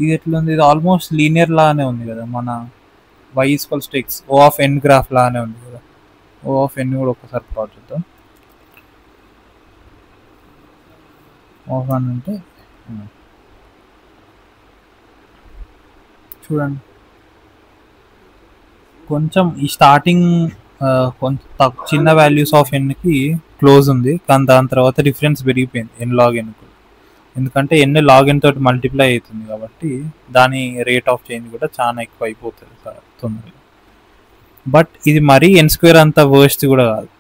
ఇది ఎట్లుంది, ఇది ఆల్మోస్ట్ లీనియర్ లాగానే ఉంది కదా, మన y equals to x O of n graph లాగానే ఉంది కదా. ఓ ఆఫ్ ఎన్ కూడా ఒకసారి ప్లాట్ చేద్దాం. ఆఫ్ అని అంటే చూడండి, కొంచెం ఈ స్టార్టింగ్ కొంచెం చిన్న వాల్యూస్ ఆఫ్ ఎన్కి క్లోజ్ ఉంది, కానీ దాని తర్వాత డిఫరెన్స్ పెరిగిపోయింది ఎన్ లాగ్ ఎన్కు. ఎందుకంటే ఎన్ లాగ్ ఎన్ తోటి మల్టిప్లై అవుతుంది కాబట్టి దాని రేట్ ఆఫ్ చేంజ్ కూడా చాలా ఎక్కువ అయిపోతుంది తొందరగా. బట్ ఇది మరీ ఎన్ స్క్వేర్ అంత వర్స్ట్ కూడా కాదు,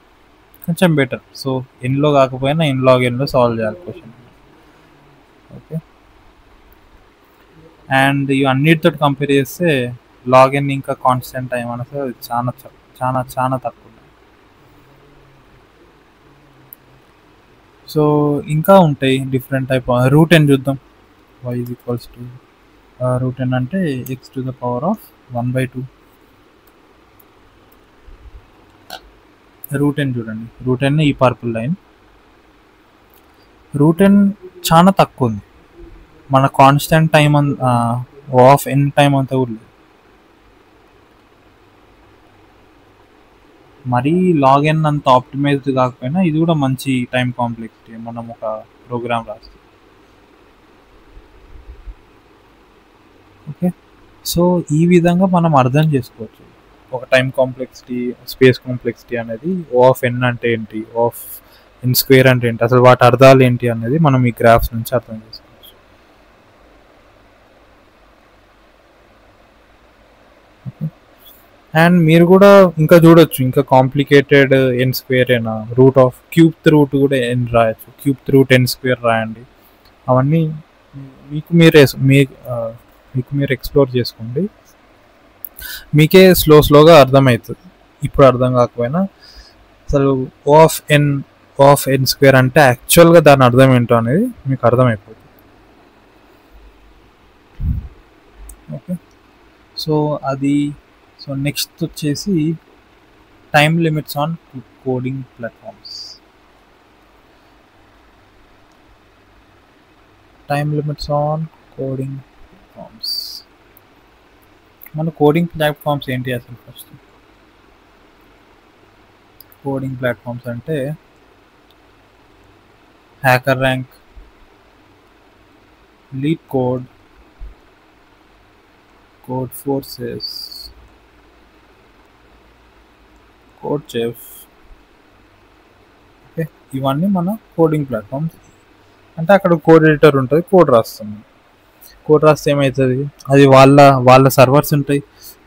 కొంచెం బెటర్. సో ఎన్లో కాకపోయినా ఎన్ లాగ్ ఎన్లో సాల్వ్ చేయాలి క్వశ్చన్. ఓకే, అండ్ ఇవి అన్నిటితో కంపేర్ చేస్తే లాగ్ ఎన్ ఇంకా కాన్స్టెంట్ టైం అనేది చాలా చాలా చాలా తక్కువ. సో ఇంకా ఉంటాయి డిఫరెంట్ టైప్. రూట్ ఎన్ చూద్దాం. y equals to root n అంటే x to the power of 1/2. Root n చూడండి, రూట్ ఎన్ ఈ పర్పుల్ లైన్. రూట్ ఎన్ చాలా తక్కువ ఉంది, మన constant time of n time అంతా కూడా లేదు. మరీ లాగ్ ఎన్ అంత ఆప్టిమైజ్డ్ కాకపోయినా ఇది కూడా మంచి టైం కాంప్లెక్సిటీ మనం ఒక ప్రోగ్రామ్ రాస్తాం. ఓకే, సో ఈ విధంగా మనం అర్థం చేసుకోవచ్చు ఒక టైం కాంప్లెక్సిటీ, స్పేస్ కాంప్లెక్సిటీ అనేది. ఓ ఆఫ్ ఎన్ అంటే ఏంటి, ఓ ఆఫ్ ఎన్ స్క్వేర్ అంటే ఏంటి, అసలు వాటి అర్థాలు ఏంటి అనేది మనం ఈ గ్రాఫ్స్ నుంచి అర్థం చేసుకోవచ్చు. అండ్ మీరు కూడా ఇంకా చూడొచ్చు, ఇంకా కాంప్లికేటెడ్ ఎన్ స్క్వేర్ అయినా రూట్ ఆఫ్ క్యూబ్ రూట్ కూడా ఎన్ రాయొచ్చు. క్యూబ్ రూట్ ఎన్ స్క్వేర్ రాయండి. అవన్నీ మీకు మీరు ఎక్స్ప్లోర్ చేసుకోండి, మీకే స్లోగా అర్థమవుతుంది. ఇప్పుడు అర్థం కాకపోయినా అసలు ఓ ఆఫ్ ఎన్ స్క్వేర్ అంటే యాక్చువల్గా దాని అర్థం ఏంటో అనేది మీకు అర్థమైపోతుంది. ఓకే, సో అది. సో నెక్స్ట్ వచ్చేసి time limits on coding platforms. Time limits on coding platforms. మన కోడింగ్ ప్లాట్ఫామ్స్ ఏంటి అసలు? ఫస్ట్ కోడింగ్ ప్లాట్ఫామ్స్ అంటే hacker rank, lead code, code forces, code chef. Okay, ఇవన్నీ మన కోడింగ్ ప్లాట్ఫామ్స్. అంటే అక్కడ కోడ్ ఎడిటర్ ఉంటుంది, కోడ్ రాస్తాం. కోడ్ రాస్తే ఏమవుతుంది, అది వాళ్ళ సర్వర్స్ ఉంటాయి,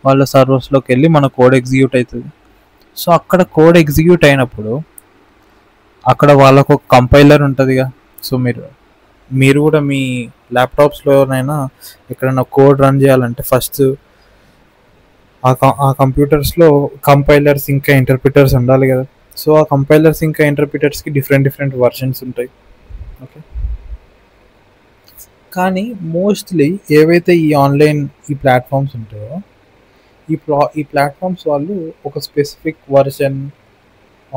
వాళ్ళ సర్వర్స్లోకి వెళ్ళి మన కోడ్ ఎగ్జిక్యూట్ అవుతుంది. సో అక్కడ కోడ్ ఎగ్జిక్యూట్ అయినప్పుడు అక్కడ వాళ్ళకు ఒక కంపైలర్ ఉంటుందిగా. సో మీరు కూడా మీ ల్యాప్టాప్స్లోనైనా ఎక్కడైనా కోడ్ రన్ చేయాలంటే ఫస్ట్ ఆ కంప్యూటర్స్లో కంపైలర్స్ ఇంకా ఇంటర్ప్రిటర్స్ ఉండాలి కదా. సో ఆ కంపైలర్స్ ఇంకా ఇంటర్ప్రిటర్స్కి డిఫరెంట్ వర్షన్స్ ఉంటాయి. ఓకే, కానీ మోస్ట్లీ ఏవైతే ఈ ప్లాట్ఫామ్స్ ఉంటాయో ఈ ప్లాట్ఫామ్స్ వాళ్ళు ఒక స్పెసిఫిక్ వర్షన్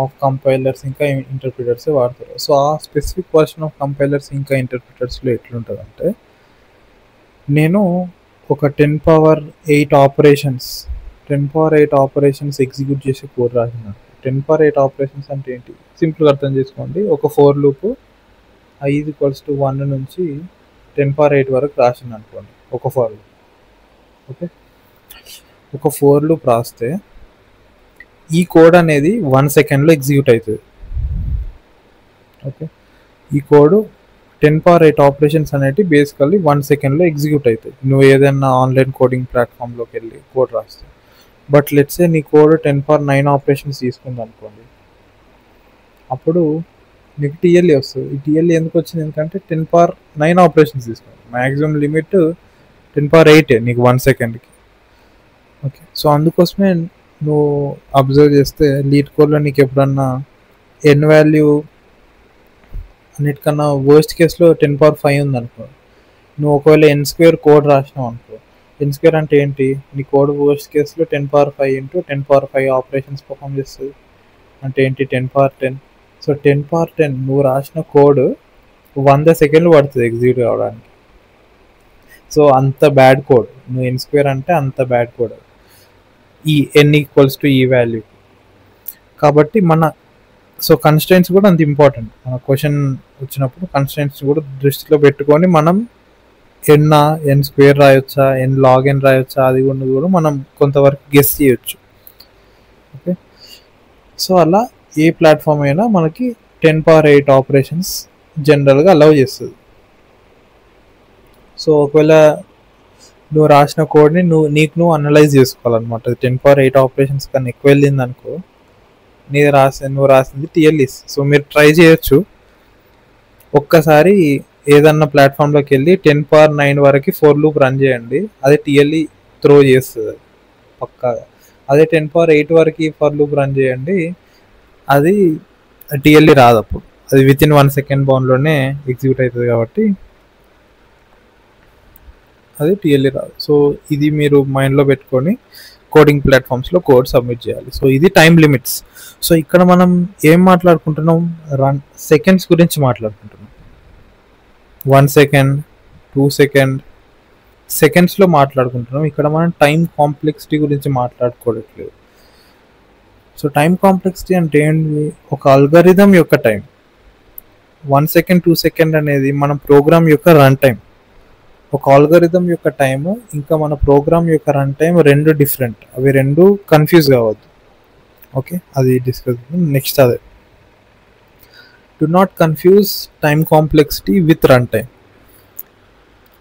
ఆఫ్ కంపైలర్స్ ఇంకా ఇంటర్ప్రిటర్స్ వాడతారు. సో ఆ స్పెసిఫిక్ వర్షన్ ఆఫ్ కంపైలర్స్ ఇంకా ఇంటర్ప్రిటర్స్లో ఎట్లుంటుందంటే, నేను ఒక 10⁸ ఆపరేషన్స్ ఎగ్జిక్యూట్ చేసి కోడ్ రాసిన. 10⁸ ఆపరేషన్స్ అంటే ఏంటి, సింపుల్గా అర్థం చేసుకోండి. ఒక ఫోర్ లూప్ i = 1 నుంచి 10⁸ వరకు రాసింది అనుకోండి ఒక ఫోర్ లూప్. ఓకే, ఒక ఫోర్ లూప్ రాస్తే ఈ కోడ్ అనేది 1 సెకండ్లో ఎగ్జిక్యూట్ అవుతుంది. ఓకే, ఈ కోడ్ 10⁸ ఆపరేషన్స్ అనేవి బేసికల్లీ 1 సెకండ్లో ఎగ్జిక్యూట్ అవుతుంది నువ్వు ఏదైనా ఆన్లైన్ కోడింగ్ ప్లాట్ఫామ్లోకి వెళ్ళి కోడ్ రాస్తే. బట్ లెట్సే నీ కోడ్ 10⁹ ఆపరేషన్స్ తీసుకుంది అనుకోండి, అప్పుడు నీకు టీఎల్ఈ వస్తుంది. ఈ టీఎల్ఈ ఎందుకు వచ్చింది, ఎందుకంటే 10⁹ ఆపరేషన్స్ తీసుకోండి. మ్యాక్సిమం లిమిట్ 10⁸ నీకు 1 సెకండ్కి. ఓకే, సో అందుకోసమే నువ్వు అబ్జర్వ్ చేస్తే లీడ్ కోడ్లో నీకు ఎప్పుడన్నా ఎన్ వాల్యూ అన్నిటికన్నా వర్స్ట్ కేసులో 10⁵ ఉందనుకో, నువ్వు ఒకవేళ n² కోడ్ రాసినావు అనుకో. n² అంటే ఏంటి, నీ కోడ్ వర్స్ట్ కేసులో 10⁵ ఇంటూ 10⁵ ఆపరేషన్స్ పర్ఫామ్ చేస్తుంది. అంటే ఏంటి, 10⁻10. సో 10⁻10 నువ్వు రాసిన కోడ్ 100 సెకండ్లు పడుతుంది ఎగ్జిక్యూట్ కావడానికి. సో అంత బ్యాడ్ కోడ్, నువ్వు n² అంటే అంత బ్యాడ్ కోడ్ ఈ n = ఈ వాల్యూ. కాబట్టి సో కన్స్ట్రెంట్స్ కూడా అంత ఇంపార్టెంట్. మన క్వశ్చన్ వచ్చినప్పుడు కన్స్ట్రెంట్స్ కూడా దృష్టిలో పెట్టుకొని మనం n² రాయొచ్చా, log n రాయొచ్చా, అది కూడా మనం కొంతవరకు గెస్ చేయొచ్చు. ఓకే, సో అలా ఏ ప్లాట్ఫామ్ అయినా మనకి 10⁸ ఆపరేషన్స్ జనరల్గా అలౌ చేస్తుంది. సో ఒకవేళ నువ్వు రాసిన కోడ్ని నువ్వు అనలైజ్ చేసుకోవాలన్నమాట. 10⁸ ఆపరేషన్స్ కన్నా ఎక్కువ వెళ్ళింది అనుకో, నువ్వు రాసింది టీఎల్ఈ. సో మీరు ట్రై చేయొచ్చు, ఒక్కసారి ఏదన్నా ప్లాట్ఫామ్లోకి వెళ్ళి 10⁹ వరకు ఫోర్ లూప్ రన్ చేయండి, అది టీఎల్ఈ త్రో చేస్తుంది పక్కాగా. అదే 10⁸ వరకు ఫర్ లూప్ రన్ చేయండి, అది టీఎల్ఈ రాదు. అప్పుడు అది వితిన్ 1 సెకండ్ బౌండ్లోనే ఎగ్జిక్యూట్ అవుతుంది కాబట్టి అది టీఎల్ఈ రాదు. సో ఇది మీరు మైండ్లో పెట్టుకొని కోడింగ్ ప్లాట్ఫామ్స్లో కోడ్ సబ్మిట్ చేయాలి. సో ఇది టైం లిమిట్స్. సో ఇక్కడ మనం ఏం మాట్లాడుకుంటున్నాం, సెకండ్స్ గురించి మాట్లాడుకుంటున్నాం. 1 సెకండ్, 2 సెకండ్, సెకండ్స్లో మాట్లాడుకుంటున్నాం. ఇక్కడ మనం టైం కాంప్లెక్సిటీ గురించి మాట్లాడుకోవట్లేదు. సో టైం కాంప్లెక్సిటీ అంటే ఏంటి, ఒక అల్గరిథం యొక్క టైం. 1 సెకండ్, 2 సెకండ్ అనేది మన ప్రోగ్రామ్ యొక్క రన్ టైం. ఒక ఆల్గరిథం యొక్క టైము ఇంకా మన ప్రోగ్రామ్ యొక్క రన్ టైం రెండు డిఫరెంట్, అవి రెండు కన్ఫ్యూజ్ కావద్దు. ఓకే, అది డిస్కస్ నెక్స్ట్. అదే, do not confuse time complexity with run time.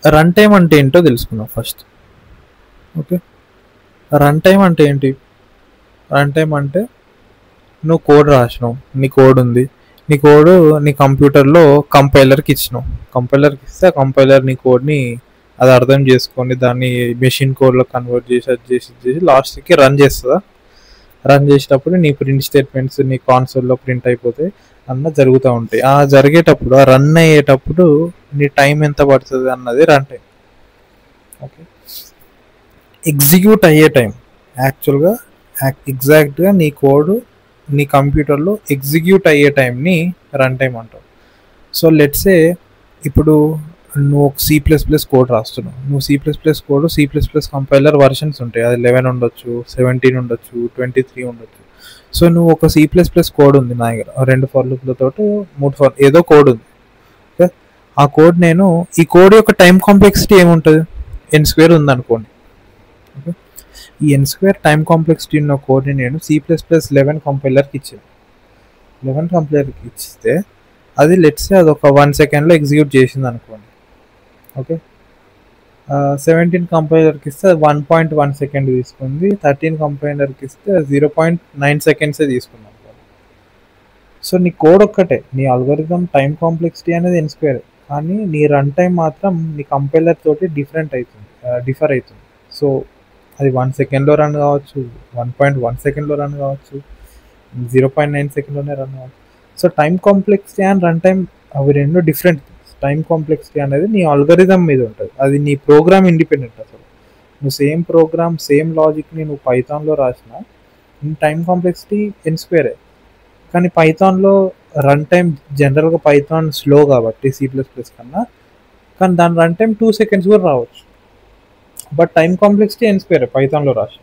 Run time అంటే ఏంటో తెలుసుకున్నాం ఫస్ట్. ఓకే, రన్ టైం అంటే ఏంటి, రన్ టైం అంటే నువ్వు కోడ్ రాసినావు, నీ కోడ్ ఉంది, నీ కోడ్ నీ కంప్యూటర్లో కంపైలర్కి ఇచ్చినావు. కంపైలర్కి ఇస్తే ఆ కంపైలర్ నీ కోడ్ని అది అర్థం చేసుకొని దాన్ని మెషిన్ కోడ్లో కన్వర్ట్ చేసి లాస్ట్కి రన్ చేస్తుందా. రన్ చేసేటప్పుడు నీ ప్రింట్ స్టేట్మెంట్స్ నీ కాన్సోల్లో ప్రింట్ అయిపోతే అన్న జరుగుతూ ఉంటాయి. ఆ జరిగేటప్పుడు, ఆ రన్ అయ్యేటప్పుడు నీ టైం ఎంత పడుతుంది అన్నది రన్ టైం. ఓకే, ఎగ్జిక్యూట్ అయ్యే టైం, యాక్చువల్గా ఎగ్జాక్ట్గా నీ కోడ్ నీ కంప్యూటర్లో ఎగ్జిక్యూట్ అయ్యే టైంని రన్ టైం అంటావు. సో లెట్సే ఇప్పుడు నువ్వు ఒక C++ కోడ్ రాస్తున్నావు. నువ్వు C++ code, C++ compiler versions ఉంటాయి, అది 11 ఉండొచ్చు, 17 ఉండొచ్చు, 23 ఉండొచ్చు. సో నువ్వు ఒక C++ కోడ్ ఉంది నా దగ్గర, 2 ఫర్ లూప్లతో 3 ఫర్ ఏదో కోడ్ ఉంది. ఆ కోడ్ నేను ఈ కోడ్ యొక్క టైం కాంప్లెక్సిటీ ఏముంటుంది, ఎన్ స్క్వేర్ ఉందనుకోండి. ఓకే, ఈ ఎన్ స్క్వేర్ టైం కాంప్లెక్సిటీ ఉన్న కోడ్ని నేను C++11 కంపైలర్కి ఇచ్చాను. 11 కంపైలర్కి ఇస్తే అది లెట్సే అది ఒక 1 సెకండ్లో ఎగ్జిక్యూట్ చేసింది అనుకోండి. ఓకే, 17 కంపైలర్కి ఇస్తే 1.1 సెకండ్ తీసుకుంది, 13 కంపైలర్కి ఇస్తే 0.9 సెకండ్సే తీసుకుంది అనుకోండి. సో నీ కోడ్ ఒక్కటే, నీ అల్గోరిథం టైం కాంప్లెక్సిటీ అనేది ఎన్ స్క్వేర్, కానీ నీ రన్ టైం మాత్రం నీ కంపైలర్ తోటి డిఫర్ అవుతుంది. సో అది 1 సెకండ్లో రన్ కావచ్చు, 1.1 సెకండ్లో రన్ కావచ్చు, 0.9 సెకండ్లోనే రన్ కావచ్చు. So time complexity and run time అవి రెండు డిఫరెంట్. టైం కాంప్లెక్సిటీ అనేది నీ అల్గోరిథం మీద ఉంటుంది, అది నీ ప్రోగ్రామ్ ఇండిపెండెంట్. అసలు నువ్వు సేమ్ ప్రోగ్రామ్ సేమ్ లాజిక్ని నువ్వు పైథాన్లో రాసినా టైం కాంప్లెక్సిటీ ఎన్ స్క్వేరే. కానీ పైథాన్లో రన్ టైం జనరల్గా పైథాన్ స్లో కాబట్టి C++ కన్నా, కానీ దాని రన్ టైం 2 సెకండ్స్ కూడా రావచ్చు. But time complexity n square పైథాన్లో రాసి.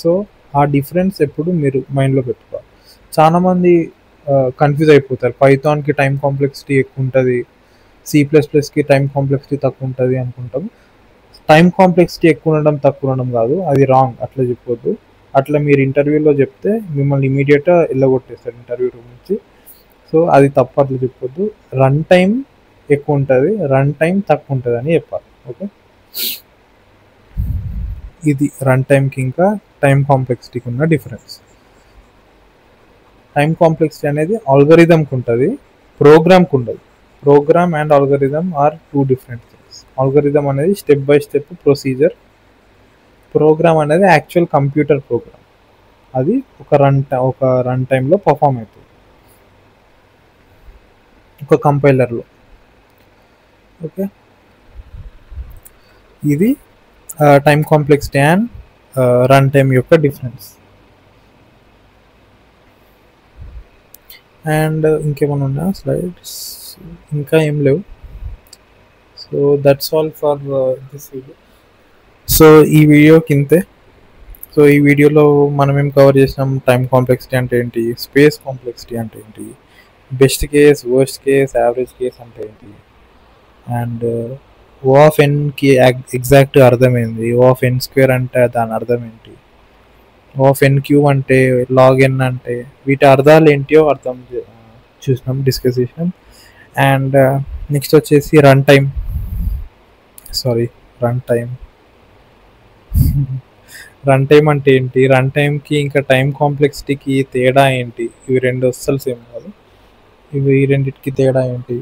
సో ఆ డిఫరెన్స్ ఎప్పుడు మీరు మైండ్లో పెట్టుకోవాలి. చాలామంది కన్ఫ్యూజ్ అయిపోతారు, పైథాన్కి టైం కాంప్లెక్సిటీ ఎక్కువ ఉంటుంది, C++కి టైం కాంప్లెక్సిటీ తక్కువ ఉంటుంది అనుకుంటాం. టైం కాంప్లెక్సిటీ ఎక్కువ ఉండడం తక్కువ ఉండడం కాదు, అది రాంగ్. అట్లా చెప్పొద్దు. అట్లా మీరు ఇంటర్వ్యూలో చెప్తే మిమ్మల్ని ఇమీడియట్గా వెళ్ళగొట్టేస్తారు ఇంటర్వ్యూ రూమ్ నుంచి. సో అది తప్పు, అట్లా చెప్పొద్దు. రన్ టైం ఎక్కువ ఉంటుంది, రన్ టైం తక్కువ ఉంటుంది అని చెప్పాలి. ఓకే, ఇది రన్ టైంకి ఇంకా టైం కాంప్లెక్సిటీకి ఉన్న డిఫరెన్స్. టైం కాంప్లెక్సిటీ అనేది ఆల్గోరిథంకి ఉంటుంది, ప్రోగ్రామ్కి ఉండదు. Program and algorithm are 2 different things. Algorithm అనేది step by step procedure, program అనేది యాక్చువల్ కంప్యూటర్ ప్రోగ్రామ్, అది ఒక రన్ టైంలో పర్ఫామ్ అవుతుంది ఒక కంపైలర్లో. ఓకే, ఇది time complexity and run time యొక్క డిఫరెన్స్. అండ్ ఇంకేమైనా ఉన్నాయా స్లైడ్స్? ఇంకా ఏం లేవు. So that's all for this video. సో ఈ వీడియోకి ఇంతే. సో ఈ వీడియోలో మనం ఏం కవర్ చేసినాం, టైం కాంప్లెక్సిటీ అంటే ఏంటి, స్పేస్ కాంప్లెక్సిటీ అంటే ఏంటి, best case, worst case, average case అంటే ఏంటి, అండ్ O ఆఫ్ ఎన్కి ఎగ్జాక్ట్ అర్థం ఏంది, O ఆఫ్ ఎన్ స్క్వేర్ అంటే దాని అర్థం ఏంటి, O ఆఫ్ ఎన్ క్యూబ్ అంటే లాగ్ ఎన్ అంటే, వీటి అర్థాలు ఏంటియో చూసినాం, డిస్కస్ చేసినాం. అండ్ నెక్స్ట్ వచ్చేసి రన్ టైం రన్ టైం అంటే ఏంటి, రన్ టైంకి ఇంకా టైం కాంప్లెక్సిటీకి తేడా ఏంటి, ఇవి రెండు అస్సలు సేమ్ కాదు, ఇవి రెండింటికి తేడా ఏంటి.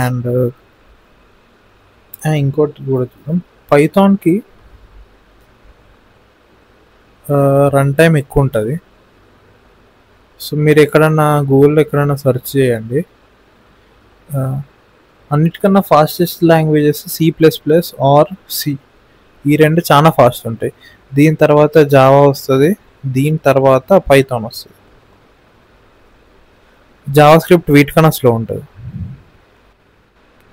అండ్ ఇంకోటి కూడా చూద్దాం, పైథాన్కి రన్ టైం ఎక్కువ ఉంటుంది. సో మీరు ఎక్కడన్నా గూగుల్లో ఎక్కడన్నా సెర్చ్ చేయండి, అన్నిటికన్నా fastest languages C++ or C, ఈ రెండు చాలా ఫాస్ట్ ఉంటాయి. దీని తర్వాత జావా వస్తుంది, దీని తర్వాత పైథాన్ వస్తుంది. జావా స్క్రిప్ట్ వీటికన్నా స్లో ఉంటుంది.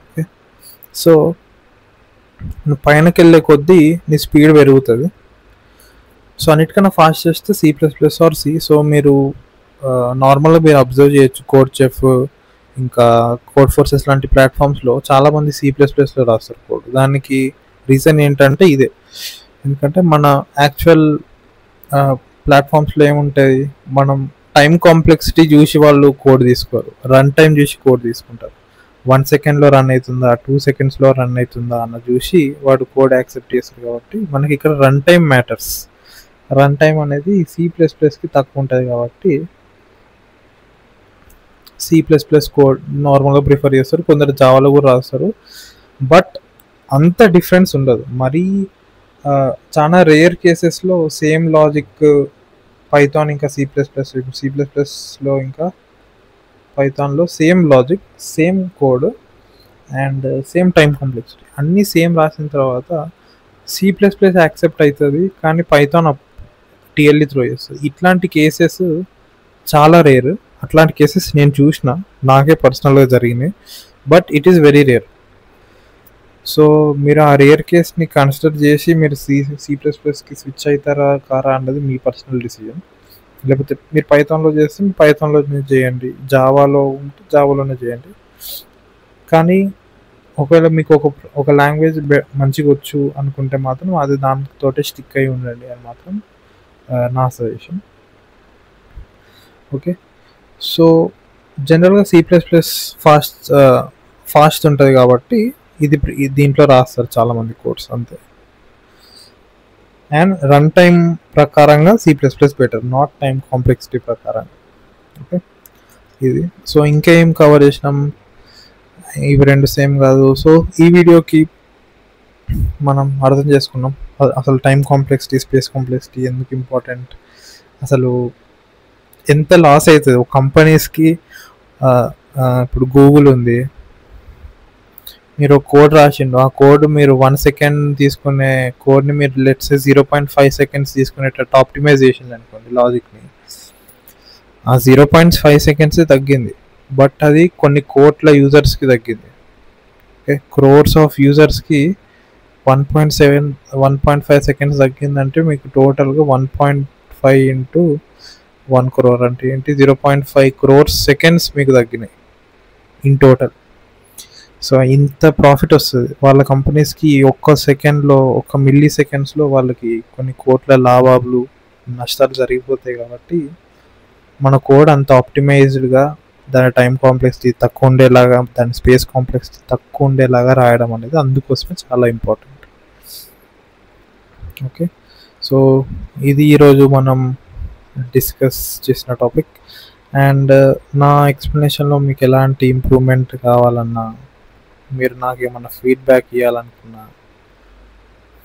ఓకే, సో నువ్వు పైనకి వెళ్ళే కొద్దీ నీ స్పీడ్ పెరుగుతుంది. సో అన్నిటికన్నా ఫాస్ట్ చేస్తే C++ ఆర్ సి. సో మీరు నార్మల్గా మీరు అబ్జర్వ్ చేయొచ్చు, కోడ్ చెఫ్ ఇంకా కోడ్ ఫోర్సెస్ లాంటి ప్లాట్ఫామ్స్లో చాలామంది C++లో రాస్తారు కోడ్. దానికి రీజన్ ఏంటంటే ఇదే, ఎందుకంటే మన యాక్చువల్ ప్లాట్ఫామ్స్లో ఏముంటుంది, మనం టైం కాంప్లెక్సిటీ చూసి వాళ్ళు కోడ్ తీసుకోరు, రన్ టైం చూసి కోడ్ తీసుకుంటారు. 1 సెకండ్లో రన్ అవుతుందా, 2 సెకండ్స్లో రన్ అవుతుందా అన్న చూసి వాడు కోడ్ యాక్సెప్ట్ చేస్తారు. కాబట్టి మనకి ఇక్కడ run time matters. Run time అనేది C++కి తక్కువ ఉంటుంది కాబట్టి C++ కోడ్ నార్మల్గా ప్రిఫర్ చేస్తారు, కొందరు జావాలో కూడా రాస్తారు. బట్ అంత డిఫరెన్స్ ఉండదు. మరీ చాలా రేర్ కేసెస్లో సేమ్ లాజిక్ పైథాన్ ఇంకా C++లో ఇంకా పైథాన్లో same logic, same code and same time complexity అన్నీ సేమ్ రాసిన తర్వాత C++ యాక్సెప్ట్ అవుతుంది, కానీ పైథాన్ TLE త్రో చేస్తుంది. ఇట్లాంటి కేసెస్ చాలా రేర్. అట్లాంటి కేసెస్ నేను చూసిన, నాకే పర్సనల్గా జరిగినాయి, but it is very rare. So మీరు ఆ రేర్ కేస్ని కన్సిడర్ చేసి మీరు C++కి స్విచ్ అవుతారా కారా అన్నది మీ పర్సనల్ డిసిజన్. లేకపోతే మీరు పైథాన్లో చేస్తే పైథాన్లో చేయండి, జావాలో ఉంటే జావాలోనే చేయండి. కానీ ఒకవేళ మీకు ఒక లాంగ్వేజ్ మంచిగా వచ్చు అనుకుంటే మాత్రం అది దానితోటే స్టిక్ అయి ఉండండి అని మాత్రం నా సజెషన్. ఓకే, సో జనరల్గా C++ ఫాస్ట్ ఉంటుంది కాబట్టి దీంట్లో రాస్తారు చాలామంది కోడ్స్ అంతే. అండ్ రన్ టైం ప్రకారంగా C++ better, not time complexity ప్రకారంగా. ఓకే, ఇది సో ఇంకేం కవర్ చేసినాం, ఇవి రెండు సేమ్ కాదు. సో ఈ వీడియోకి మనం అర్థం చేసుకున్నాం అసలు టైం కాంప్లెక్సిటీ, స్పేస్ కాంప్లెక్సిటీ ఎందుకు ఇంపార్టెంట్, అసలు ఎంత లాస్ అవుతుంది ఒక కంపెనీస్కి. ఇప్పుడు గూగుల్ ఉంది, మీరు ఒక కోడ్ రాసిండు, ఆ కోడ్ మీరు 1 సెకండ్ తీసుకునే కోడ్ని మీరు లెట్స్ 0.5 సెకండ్స్ తీసుకునేటట్టు ఆప్టిమైజ్ చేసింది అనుకోండి లాజిక్ని. ఆ 0.5 సెకండ్స్ తగ్గింది, బట్ అది కొన్ని కోట్ల యూజర్స్కి తగ్గింది. ఓకే, క్రోర్స్ ఆఫ్ యూజర్స్కి 1.5 సెకండ్స్ తగ్గిందంటే మీకు టోటల్గా 1.5 ఇంటూ 1 crore అంటే ఏంటి, 0.5 crores సెకండ్స్ మీకు తగ్గినాయి ఇన్ టోటల్. సో ఇంత ప్రాఫిట్ వస్తుంది వాళ్ళ కంపెనీస్కి ఒక్క సెకండ్లో, ఒక్క మిల్లీ సెకండ్స్లో వాళ్ళకి కొన్ని కోట్ల లాభాలు నష్టాలు జరిగిపోతాయి. కాబట్టి మన కోడ్ అంత ఆప్టిమైజ్డ్గా, దాని టైం కాంప్లెక్సిటీ తక్కువ ఉండేలాగా, దాని స్పేస్ కాంప్లెక్సిటీ తక్కువ ఉండేలాగా రాయడం అనేది అందుకోసమే చాలా ఇంపార్టెంట్. ఓకే, సో ఇది ఈరోజు మనం డిస్కస్ చేసిన టాపిక్. అండ్ నా ఎక్స్ప్లెనేషన్లో మీకు ఎలాంటి ఇంప్రూవ్మెంట్ కావాలన్నా, మీరు నాకు ఏమన్నా ఫీడ్బ్యాక్ ఇవ్వాలనుకున్నా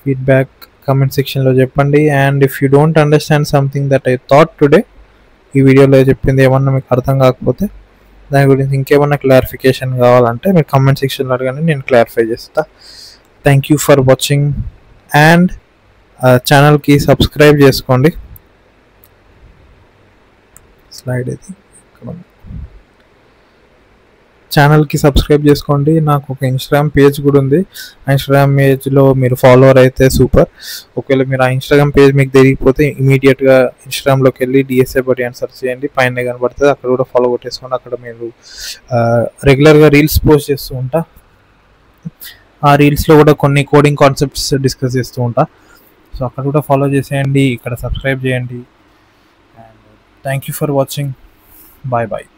ఫీడ్బ్యాక్ కమెంట్ సెక్షన్లో చెప్పండి. And if you don't understand something that I thought today, ఈ వీడియోలో చెప్పింది ఏమన్నా మీకు అర్థం కాకపోతే, దాని గురించి ఇంకేమన్నా క్లారిఫికేషన్ కావాలంటే మీరు కమెంట్ సెక్షన్లో అడగండి, నేను క్లారిఫై చేస్తా. Thank you for watching. And ఛానల్కి సబ్స్క్రైబ్ చేసుకోండి. స్లైడ్ ఇది ఛానల్కి సబ్స్క్రైబ్ చేసుకోండి. నాకు ఒక ఇన్స్టాగ్రామ్ పేజ్ కూడా ఉంది, ఆ ఇన్స్టాగ్రామ్ పేజ్లో మీరు ఫాలోవర్ అయితే సూపర్. ఒకవేళ మీరు ఆ ఇన్స్టాగ్రామ్ పేజ్ మీకు తెలియకపోతే ఇమీడియట్గా ఇన్స్టాగ్రామ్లోకి వెళ్ళి DSA Buddy అని సెర్చ్ చేయండి, పైన కనబడుతుంది, అక్కడ కూడా ఫాలో కొట్టేసుకోండి. అక్కడ మీరు రెగ్యులర్గా రీల్స్ పోస్ట్ చేస్తూ ఉంటా, ఆ రీల్స్లో కూడా కొన్ని కోడింగ్ కాన్సెప్ట్స్ డిస్కస్ చేస్తూ ఉంటా. సో అక్కడ కూడా ఫాలో చేసేయండి, ఇక్కడ సబ్స్క్రైబ్ చేయండి. And thank you for watching. Bye bye.